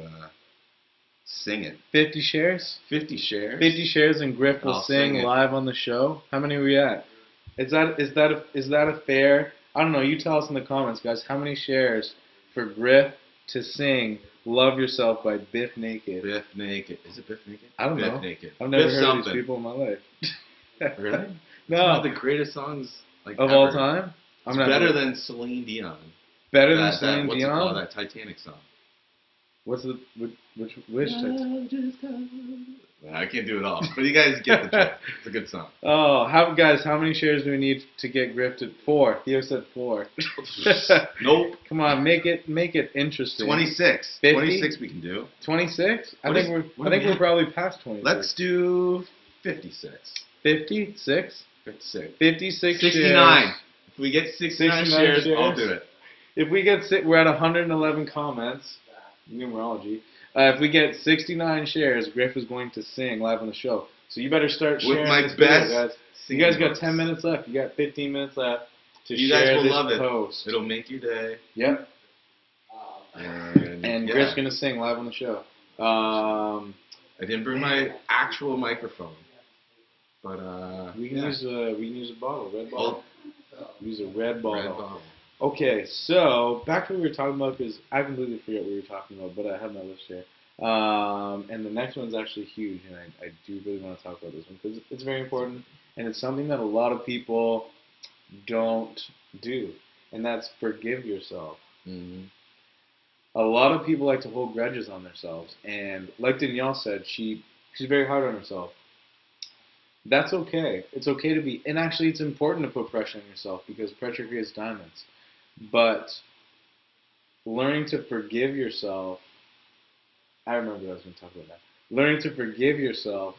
sing it? 50 shares. 50 shares. 50 shares, and Griff will sing live on the show. How many are we at? Is that a fair? I don't know. You tell us in the comments, guys. How many shares for Griff to sing "Love Yourself" by Biff Naked? Biff Naked. Is it Biff Naked? I don't know. Biff Naked. I've never heard of these people in my life. Really? No. One of the greatest songs of ever. all time. It's better than Celine Dion. Better than Celine Dion? What's it called? That Titanic song. Which I can't do it all, but you guys get the joke. It's a good song. Oh, guys, how many shares do we need to get Griff to 4? Theo said 4. Nope. Come on, make it interesting. 26. 50? 26 we can do. 26? I think we're probably past 26. Let's do 56. 56? 56. 56 69. shares. If we get 69 shares, I'll do it. If we get we're at 111 comments. Numerology. If we get 69 shares, Griff is going to sing live on the show. So you better start sharing with my this best video, guys. You guys got 10 minutes left. You got 15 minutes left to you share guys will this love it. post. It'll make your day. Yep. And Griff's going to sing live on the show. I didn't bring my actual microphone, but we can use a bottle, red bottle. Use a red bottle. Red bottle. Okay, so back to what we were talking about, because I completely forget what we were talking about, but I have my list here. And the next one's actually huge, and I do really want to talk about this one, because it's very important, and it's something that a lot of people don't do, and that's forgive yourself. Mm-hmm. A lot of people like to hold grudges on themselves, and like Danielle said, she's very hard on herself. That's okay. It's okay to be, and actually it's important to put pressure on yourself, because pressure creates diamonds. But learning to forgive yourself, I remember I was going to talk about that. Learning to forgive yourself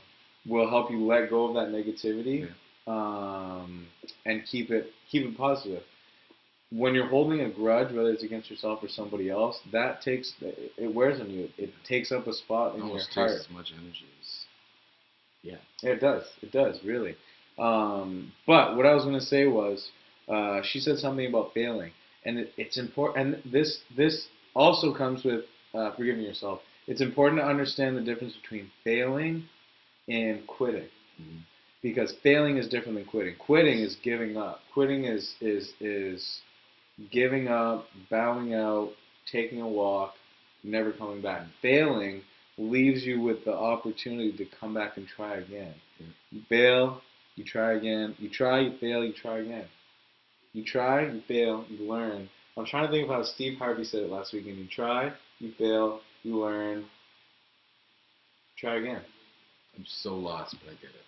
will help you let go of that negativity, and keep it positive. When you're holding a grudge, whether it's against yourself or somebody else, it wears on you. It takes up a spot in your heart. Almost takes as much energy as, It does. It does, really. But what I was going to say was, she said something about failing. And it's important, and this also comes with forgiving yourself. It's important to understand the difference between failing and quitting, because failing is different than quitting. Quitting is giving up. Quitting is giving up, bowing out, taking a walk, never coming back. Failing leaves you with the opportunity to come back and try again. You fail, you try again. You try, you fail, you try again. You try, you fail, you learn. I'm trying to think of how Steve Harvey said it last weekend. You try, you fail, you learn. Try again. I'm so lost, but I get it.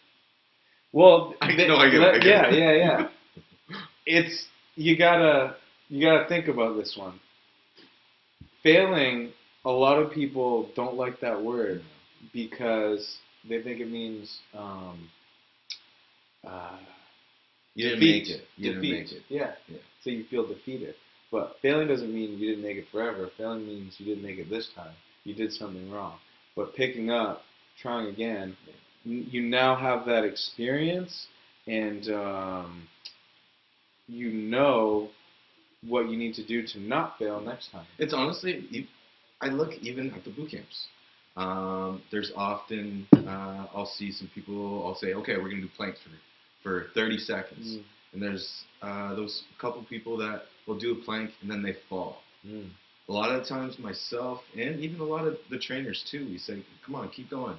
Well, I get it. Yeah. It's you gotta think about this one. Failing, a lot of people don't like that word because they think it means you didn't defeat. make it. You didn't make it. Yeah. So you feel defeated. But failing doesn't mean you didn't make it forever. Failing means you didn't make it this time. You did something wrong. But picking up, trying again, you now have that experience, and you know what you need to do to not fail next time. It's honestly, I look even at the boot camps. There's often, I'll see some people, I'll say, okay, we're going to do planks for 30 seconds. And there's those couple people that will do a plank and then they fall. A lot of times myself, and even a lot of the trainers too, we say, come on, keep going.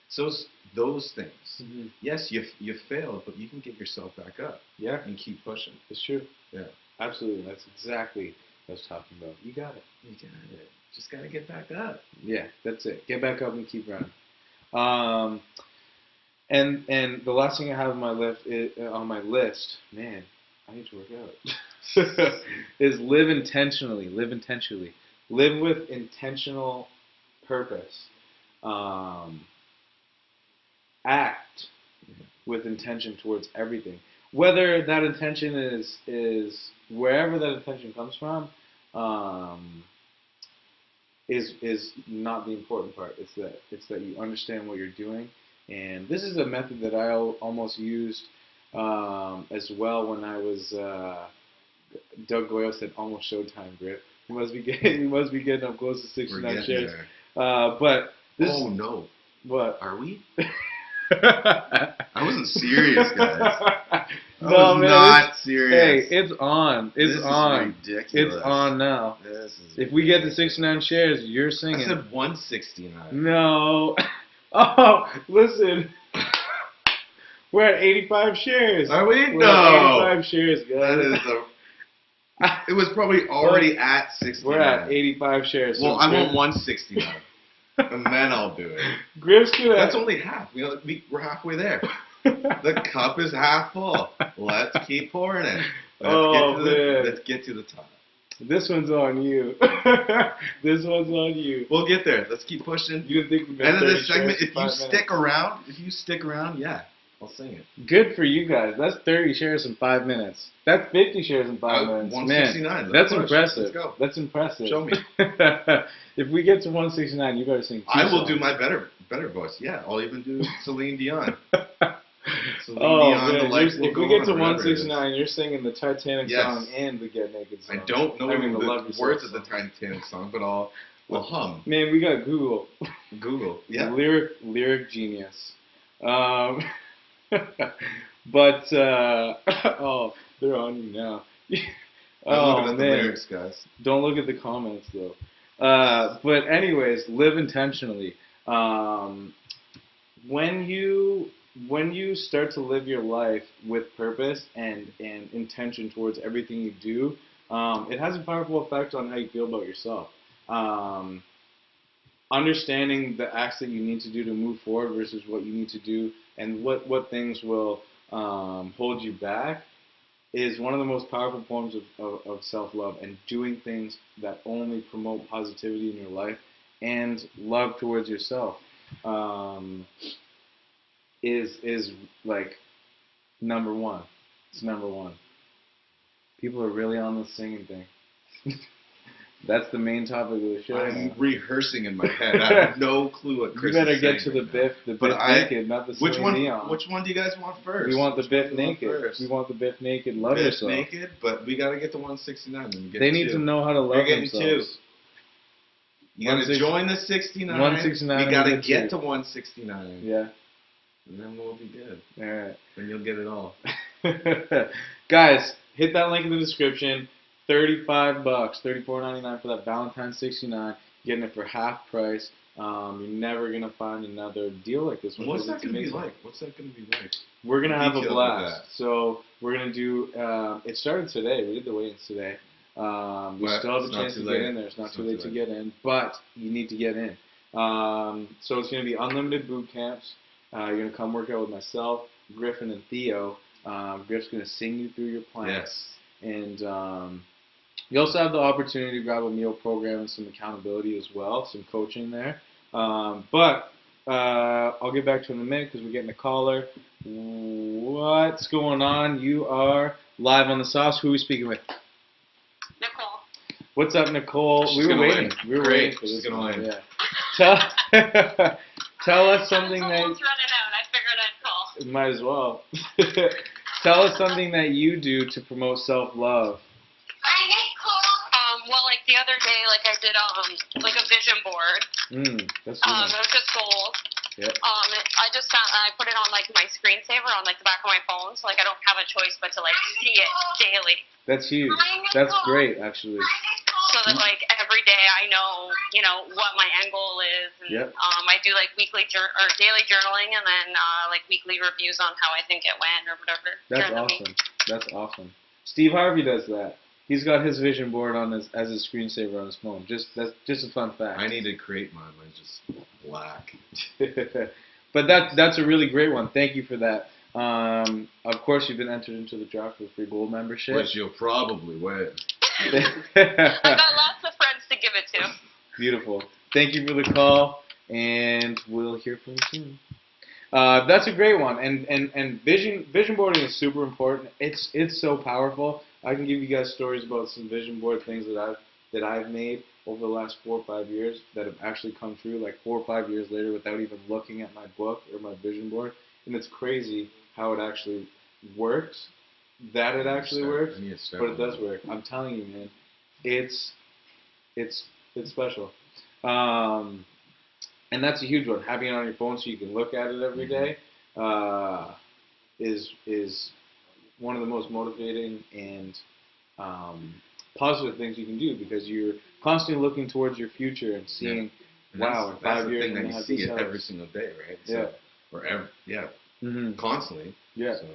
So those things. Yes, you failed, but you can get yourself back up. Yeah. And keep pushing. It's true. Yeah. Absolutely. That's exactly what I was talking about. You got it. You got it. Just got to get back up. Yeah, that's it. Get back up and keep running. And the last thing I have on my list, man, I need to work out, is live intentionally. Live intentionally. Live with intentional purpose. Act with intention towards everything. Whether that intention is wherever that intention comes from, is not the important part. It's that you understand what you're doing. And this is a method that I almost used as well when I was. Doug Goyle said almost showtime, Griff. You must be getting up close to 69 shares. But this. Oh no! What are we? I wasn't serious, guys. No, man, not serious. Hey, it's on. It's on. Is ridiculous. It's on now. This is if we get to 69 shares, you're singing. I said 169. No. Oh, listen. We're at 85 shares. Are we? We're at 85 shares, guys. That is it was probably already at 69. We're at 85 shares. Well, I want 169. And then I'll do it. Griff's gonna. That's only half. We're halfway there. The cup is half full. Let's keep pouring it. Let's get to the top. This one's on you. This one's on you. We'll get there. Let's keep pushing. You think we've end of this segment, if you stick around, yeah, I'll sing it. Good for you guys. That's 30 shares in 5 minutes. That's 50 shares in 5 minutes. 169. Man, that's impressive. Let's go. That's impressive. Show me. If we get to 169, you better sing 2 I will songs. do my better voice. Yeah, I'll even do Celine Dion. Celine Dion, if we get to 169, you're singing the Titanic song and the Get Naked song. I don't know the words of the Titanic song, but I'll hum. Man, we got Google. Google, yeah. Lyric genius. But oh, they're on you now. Look at the lyrics, guys. Don't look at the comments though. But anyways, live intentionally. When you start to live your life with purpose and intention towards everything you do, it has a powerful effect on how you feel about yourself. Understanding the acts that you need to do to move forward versus what you need to do and what things will hold you back is one of the most powerful forms of self-love, and doing things that only promote positivity in your life and love towards yourself is like number one. It's number one. People are really on this singing thing. That's the main topic of the show. I'm rehearsing in my head. I have no clue what Chris is saying. You better get to the Biff Naked, not the Celine Dion. Which one do you guys want first? We want the Biff Naked. We want the Biff Naked. Love yourself. Biff Naked, but we got to get to 169. They need to know how to love themselves. You're getting 2. You got to join the 69. 169. We got to get to 169. Yeah. And then we'll be good. All right. Then you'll get it all. Guys, hit that link in the description. $35, $34.99 for that Valentine's 69. Getting it for half price. You're never gonna find another deal like this one. What's that gonna be like? We're gonna have a blast. So we're gonna do. It started today. We did the weigh-ins today. We still have a chance to get in there. It's not too late to get in, but you need to get in. So it's gonna be unlimited boot camps. You're gonna come work out with myself, Griffin, and Theo. Griff's gonna sing you through your plans. Yes. And you also have the opportunity to grab a meal program and some accountability as well, some coaching there. But I'll get back to you in a minute because we're getting a caller. What's going on? You are live on the SOSS. Who are we speaking with? Nicole. What's up, Nicole? We were waiting. We were waiting for this one. Yeah. Tell us something that. Running out. I figured I'd call. Might as well. Tell us something that you do to promote self-love. Well, like the other day, like I did like a vision board. That's it was just goals. Yep. I just found I put it on like my screensaver on like the back of my phone, so like I don't have a choice but to like see it daily. That's huge. That's great, actually. So that like every day I know, what my end goal is, and I do like weekly or daily journaling, and then like weekly reviews on how I think it went or whatever. That's awesome. That's awesome. Steve Harvey does that. He's got his vision board on as his screensaver on his phone. That's just a fun fact. I need to create mine. Mine's just black. But that's a really great one. Thank you for that. Of course, you've been entered into the draft for the free gold membership. Which you'll probably win. I got lots of friends to give it to. Beautiful. Thank you for the call, and we'll hear from you soon. That's a great one, and vision boarding is super important. It's so powerful. I can give you guys stories about some vision board things that I've made, over the last 4 or 5 years that have actually come true, like 4 or 5 years later without even looking at my book or my vision board. And it's crazy how it actually works, that it actually works, but it does work. I'm telling you, man, it's special. And that's a huge one. Having it on your phone so you can look at it every day is one of the most motivating and positive things you can do, because you're constantly looking towards your future and seeing, wow, in 5 years I'm going to have this house. Every single day, right? So, constantly. Yeah, so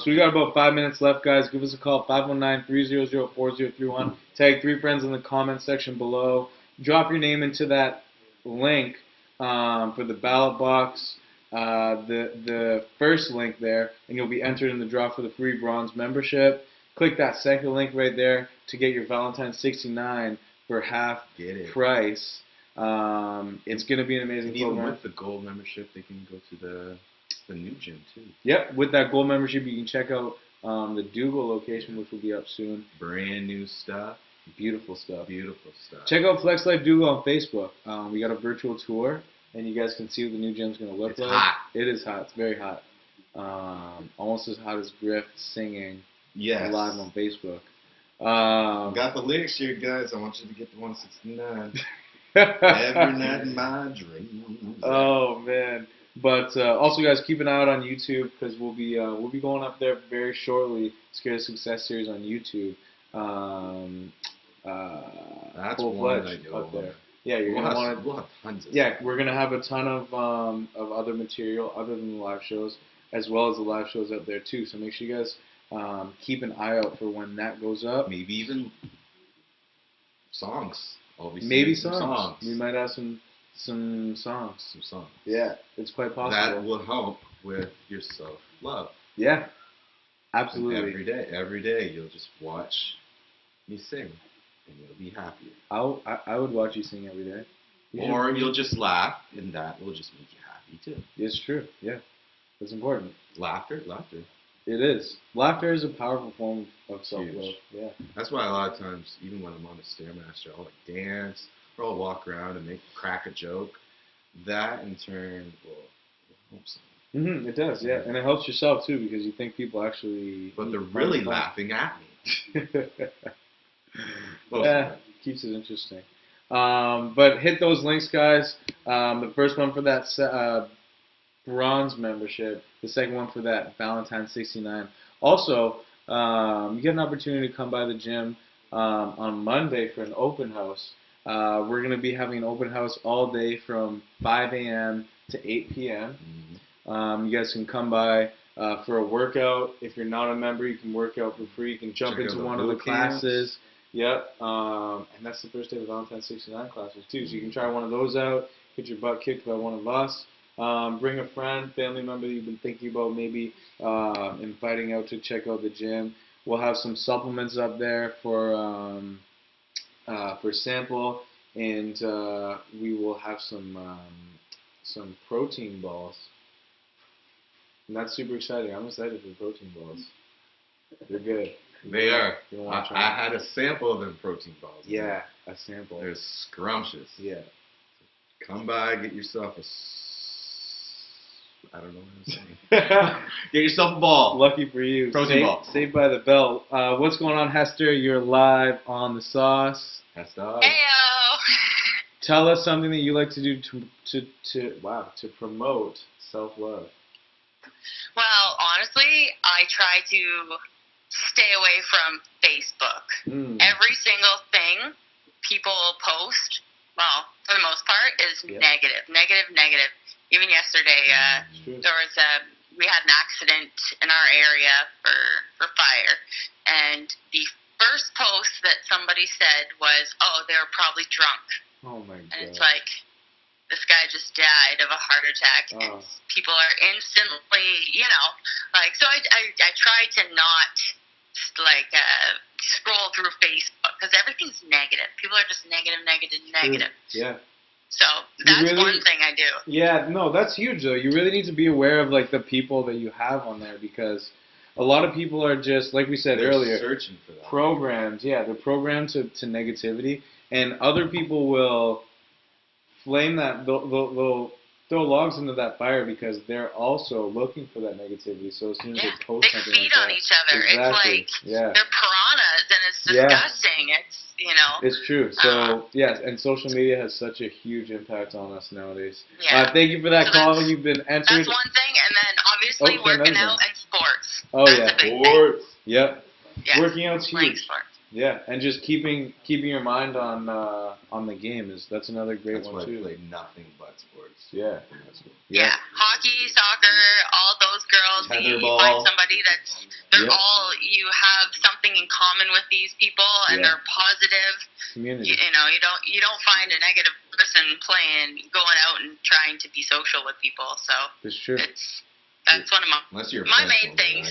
we got about 5 minutes left, guys. Give us a call, 519-300-4031. Tag 3 friends in the comment section below. Drop your name into that link for the ballot box, the first link there, and you'll be entered in the draw for the free bronze membership. Click that second link right there to get your Valentine's 69 for half price. It's going to be an amazing program. Even with the gold membership, they can go to the new gym too. Yep, with that gold membership, you can check out the Dougal location, which will be up soon. Brand new stuff. Beautiful stuff. Beautiful stuff. Check out FX Life Dougal on Facebook. We got a virtual tour, and you guys can see what the new gym's going to look like. It's hot. It is hot. It's very hot. Almost as hot as Griff singing live on Facebook. Got the lyrics here, guys. I want you to get the 169. Every night in my dreams. Oh man! But also, guys, keep an eye out on YouTube, because we'll be going up there very shortly. Scared Success series on YouTube. That's full-fledged one that up there. Yeah, you're gonna want to. We'll have tons of we're gonna have a ton of other material other than the live shows, as well as the live shows up there too. So make sure you guys keep an eye out for when that goes up. Maybe even songs. Maybe songs. We might have some songs. Some songs. Yeah, it's quite possible. That will help with your self-love. Yeah, absolutely. And every day you'll just watch me sing, and you'll be happier. I would watch you sing every day. Or you'll just laugh, and that will just make you happy too. It's true. Yeah, that's important. Laughter. It is. Laughter is a powerful form of self-love. Yeah. That's why a lot of times, even when I'm on the Stairmaster, I'll like dance, or I'll walk around and crack a joke. That in turn will help someone. It does, yeah, and it helps yourself too, because you think people actually. But they're really laughing at me. Keeps it interesting. But hit those links, guys. The first one for that bronze membership. The second one for that Valentine's 69. Also, you get an opportunity to come by the gym on Monday for an open house. We're going to be having an open house all day from 5 a.m. to 8 p.m. You guys can come by for a workout. If you're not a member, you can work out for free. You can jump into one of the classes. Yep. And that's the first day of the Valentine's 69 classes too. So you can try one of those out, get your butt kicked by one of us. Bring a friend, family member that you've been thinking about maybe inviting out to check out the gym. We'll have some supplements up there for sample, and we will have some protein balls. And that's super exciting. I'm excited for the protein balls. They're good. They are. I had a sample of them protein balls. Yeah, a sample. They're scrumptious. Yeah. Come by, get yourself I don't know what I'm saying. Get yourself a ball. Lucky for you. Protein ball. Saved by the bell. What's going on, Hester? You're live on the SOSS. Hester. Heyo. Tell us something that you like to do to promote self-love. Well, honestly, I try to stay away from Facebook. Every single thing people post, well, for the most part, is negative. Even yesterday, we had an accident in our area for fire, and the first post that somebody said was, "Oh, they were probably drunk." Oh my God! And it's like, this guy just died of a heart attack, and people are instantly, so I try to not scroll through Facebook, because everything's negative. People are just negative. Yeah. So that's one thing I do. Yeah, no, that's huge though. You really need to be aware of the people that you have on there, because a lot of people are just, like we said earlier, searching for that. Programmed. Yeah, they're programmed to negativity, And other people will flame that, they'll throw logs into that fire because they're also looking for that negativity. So as soon as they post something they feed like on that, each other. exactly. It's like they're piranhas, and it's disgusting. It's It's true. So yes, and social media has such a huge impact on us nowadays. Yeah. Thank you for that call. You've been answered. That's one thing, and then obviously working out and sports. Oh that's a big sports. Thing. Yep. Yes. Working out's huge. Sports. Yeah, and just keeping your mind on the game that's another great one too. That's why I played nothing but sports. Yeah. Yeah. Hockey, soccer, all those girls. You find somebody they're all, you have something in common with these people, and they're positive. Community. You don't find a negative person going out and trying to be social with people. So it's true. That's one of my main things.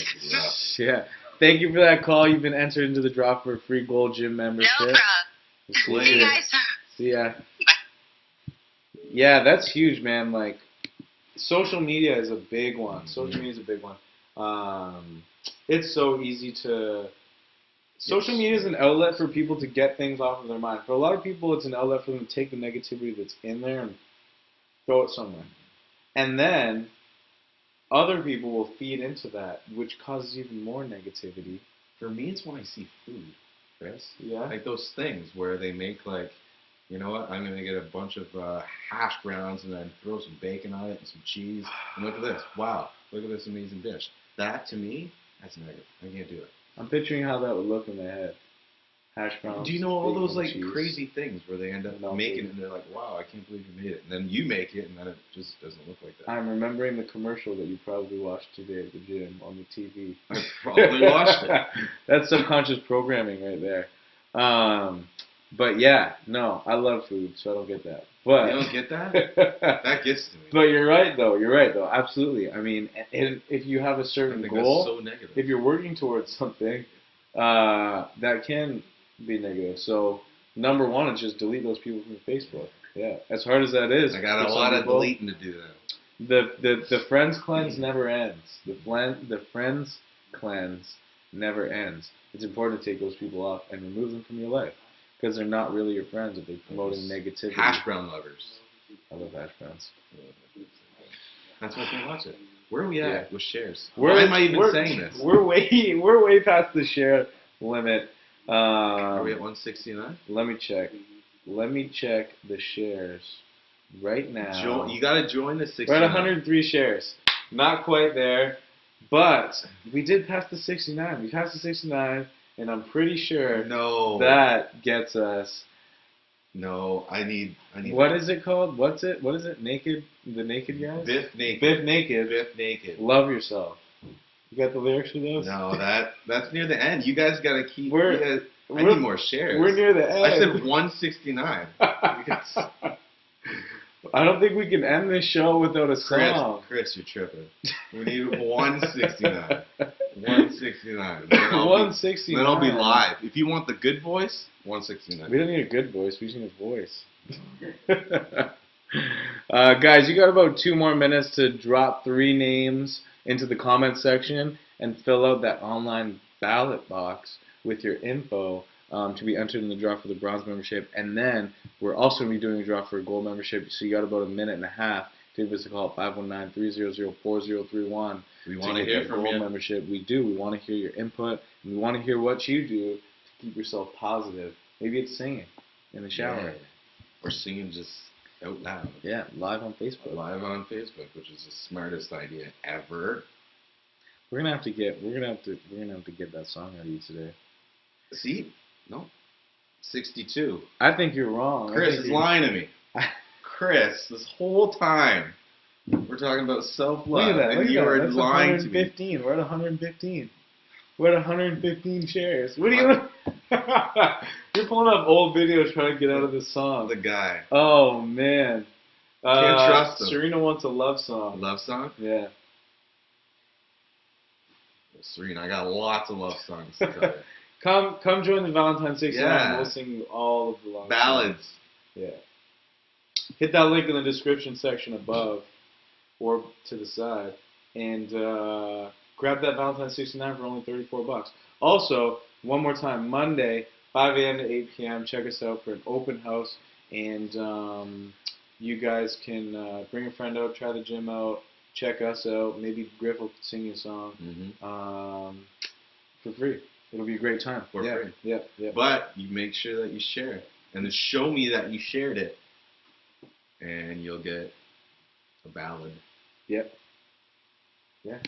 Yeah. Thank you for that call. You've been entered into the draw for a free gold gym membership. No problem. See you guys. See ya. Bye. Yeah, that's huge, man. Like, social media is a big one. Social media is a big one. It's so easy to... Social media is an outlet for people to get things off of their mind. For a lot of people, it's an outlet for them to take the negativity that's in there and throw it somewhere. And then... other people will feed into that, which causes even more negativity. For me, it's when I see food, Chris. Yeah. Like those things where they make like, you know what, I'm going to get a bunch of hash browns and then throw some bacon on it and some cheese. And look at this. Wow. Look at this amazing dish. That, to me, that's negative. I can't do it. I'm picturing how that would look in my head. Hash browns. Do you know all those like cheese. crazy things where they end up making it and they're like, wow, I can't believe you made it. And then you make it and then it just doesn't look like that. I'm remembering the commercial that you probably watched today at the gym on the TV. I probably watched it. That's subconscious programming right there. But yeah, no, I love food, so I don't get that. But you don't get that? That gets to me. But you're right though. Absolutely. I mean, and if you have a certain goal, that's so negative. If you're working towards something, that can be negative. So number one is just delete those people from Facebook. Yeah, as hard as that is. I got a lot of deleting to do though. The friends cleanse never ends. The friends cleanse never ends. It's important to take those people off and remove them from your life because they're not really your friends if they're promoting negativity. Hash brown lovers. I love hash browns. That's why I watch it. Where are we at with shares? Why am I even saying this? We're way past the share limit. Are we at 169? Let me check. Let me check the shares right now. You got to join the 69. We're at 103 shares. Not quite there, but we did pass the 69. We passed the 69, and I'm pretty sure that gets us. No, I need. What is it called? What is it? Naked? The Naked Guys? Biff Naked. Biff Naked. Biff Naked. Love yourself. You got the lyrics for those? No, that's near the end. You guys got to keep. I need more shares. We're near the end. I said 169. I don't think we can end this show without a song. Chris, you're tripping. We need 169. 169. 169. Then I'll be live. If you want the good voice, 169. We don't need a good voice. We just need a voice. Guys, you got about 2 more minutes to drop 3 names into the comment section and fill out that online ballot box with your info to be entered in the draw for the bronze membership. And then we're also going to be doing a draw for a gold membership. So you got about a minute and a half to give us a call at 519-300-4031. We want to hear from you. Membership. We do. We want to hear your input. And we want to hear what you do to keep yourself positive. Maybe it's singing in the shower. Yeah. Or singing just out loud. Yeah, live on Facebook. Live on Facebook, which is the smartest idea ever. We're gonna have to get that song out of you today. See? No. 62. I think you're wrong. Chris is lying to me. Chris, this whole time we're talking about self-love, and you are lying to me. We're at 115. We're at 115 shares. What are you? You're pulling up old videos trying to get out of this song. The guy. Oh man. Can't trust him. Serena wants a love song. A love song? Yeah. Serena, I got lots of love songs to tell you. Come join the Valentine's 69. Yeah. We'll sing all of the love ballads. Songs. Yeah. Hit that link in the description section above or to the side and grab that Valentine's 69 for only $34. Also, one more time, Monday 5 a.m. to 8 p.m. Check us out for an open house, and you guys can bring a friend out, try the gym out, check us out. Maybe Griff will sing you a song for free. It'll be a great time. For free. Yeah. But you make sure that you share it, and then show me that you shared it, and you'll get a ballad. Yep. Yeah.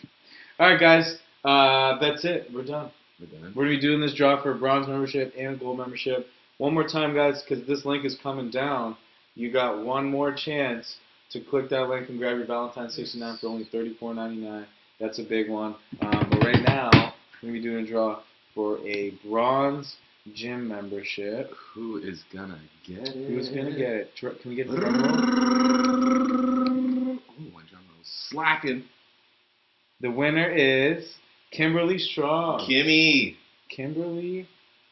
All right, guys. That's it. We're done. We're going to be doing this draw for a bronze membership and a gold membership. One more time, guys, because this link is coming down. You got one more chance to click that link and grab your Valentine's 69 for only $34.99. That's a big one. But right now, we're going to be doing a draw for a bronze gym membership. Who is going to get it? Who's going to get it? Can we get the drum roll? Oh, my drum roll's slacking. The winner is Kimberly Strong. Kimberly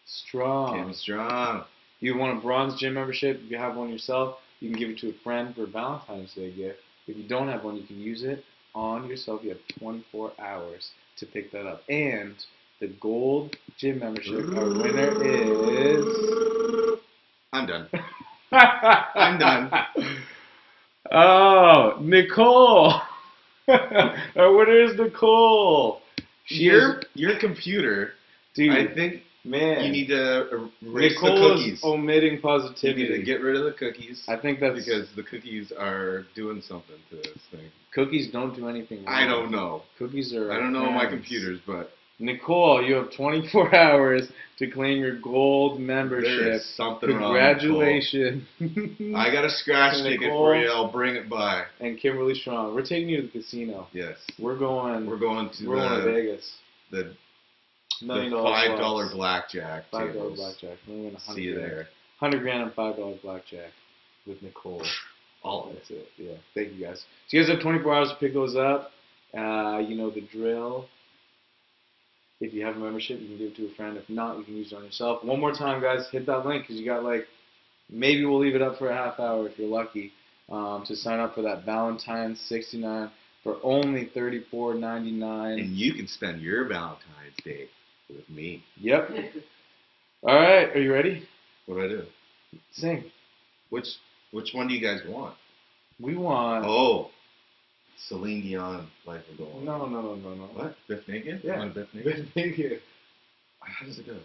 Strong. Kim Strong. You want a bronze gym membership? If you have one yourself, you can give it to a friend for a Valentine's Day gift. If you don't have one, you can use it on yourself. You have 24 hours to pick that up. And the gold gym membership, our winner is... I'm done. I'm done. Oh, Nicole. Our winner is Nicole. Your computer, dude, I think, man, you need to erase Nicole the cookies. Is omitting positivity. You need to get rid of the cookies. I think that's because the cookies are doing something to this thing. Cookies don't do anything wrong. I don't know. Cookies are. I don't know my computers, but Nicole, you have 24 hours to claim your gold membership. There is something Congratulations. Wrong, I got a scratch ticket for you. I'll bring it by. And Kimberly Strong, we're taking you to the casino. Yes. We're going to Vegas. The $5 blackjack. $5 blackjack. We're going to see you there. $100,000 on $5 blackjack with Nicole. All of That's it. Yeah. Thank you guys. So you guys have 24 hours to pick those up. You know the drill. If you have a membership, you can give it to a friend. If not, you can use it on yourself. One more time, guys, hit that link because you got maybe we'll leave it up for a half hour if you're lucky to sign up for that Valentine's 69 for only $34.99. And you can spend your Valentine's Day with me. Yep. All right, are you ready? What do I do? Sing. Which one do you guys want? We want. Oh. Celine Dion, Life of Gold. No. What? Biff Naked? Yeah. You want Biff Naked? Biff Naked. How does it go?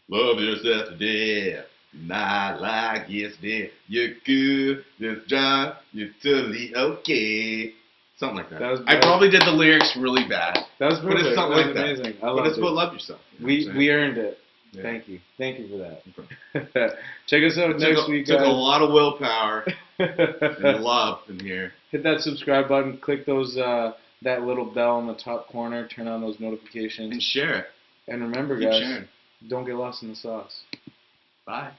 Love yourself to death, not like yesterday. You're good, just John, you're totally okay. Something like that. I probably did the lyrics really bad. That was perfect. But it's something like amazing. That. But it's about love yourself. We earned it. Yeah. Thank you for that. Check us out next week, guys. Took a lot of willpower and love in here. Hit that subscribe button. Click those that little bell in the top corner. Turn on those notifications. And share it. And remember, guys, don't get lost in the sauce. Bye.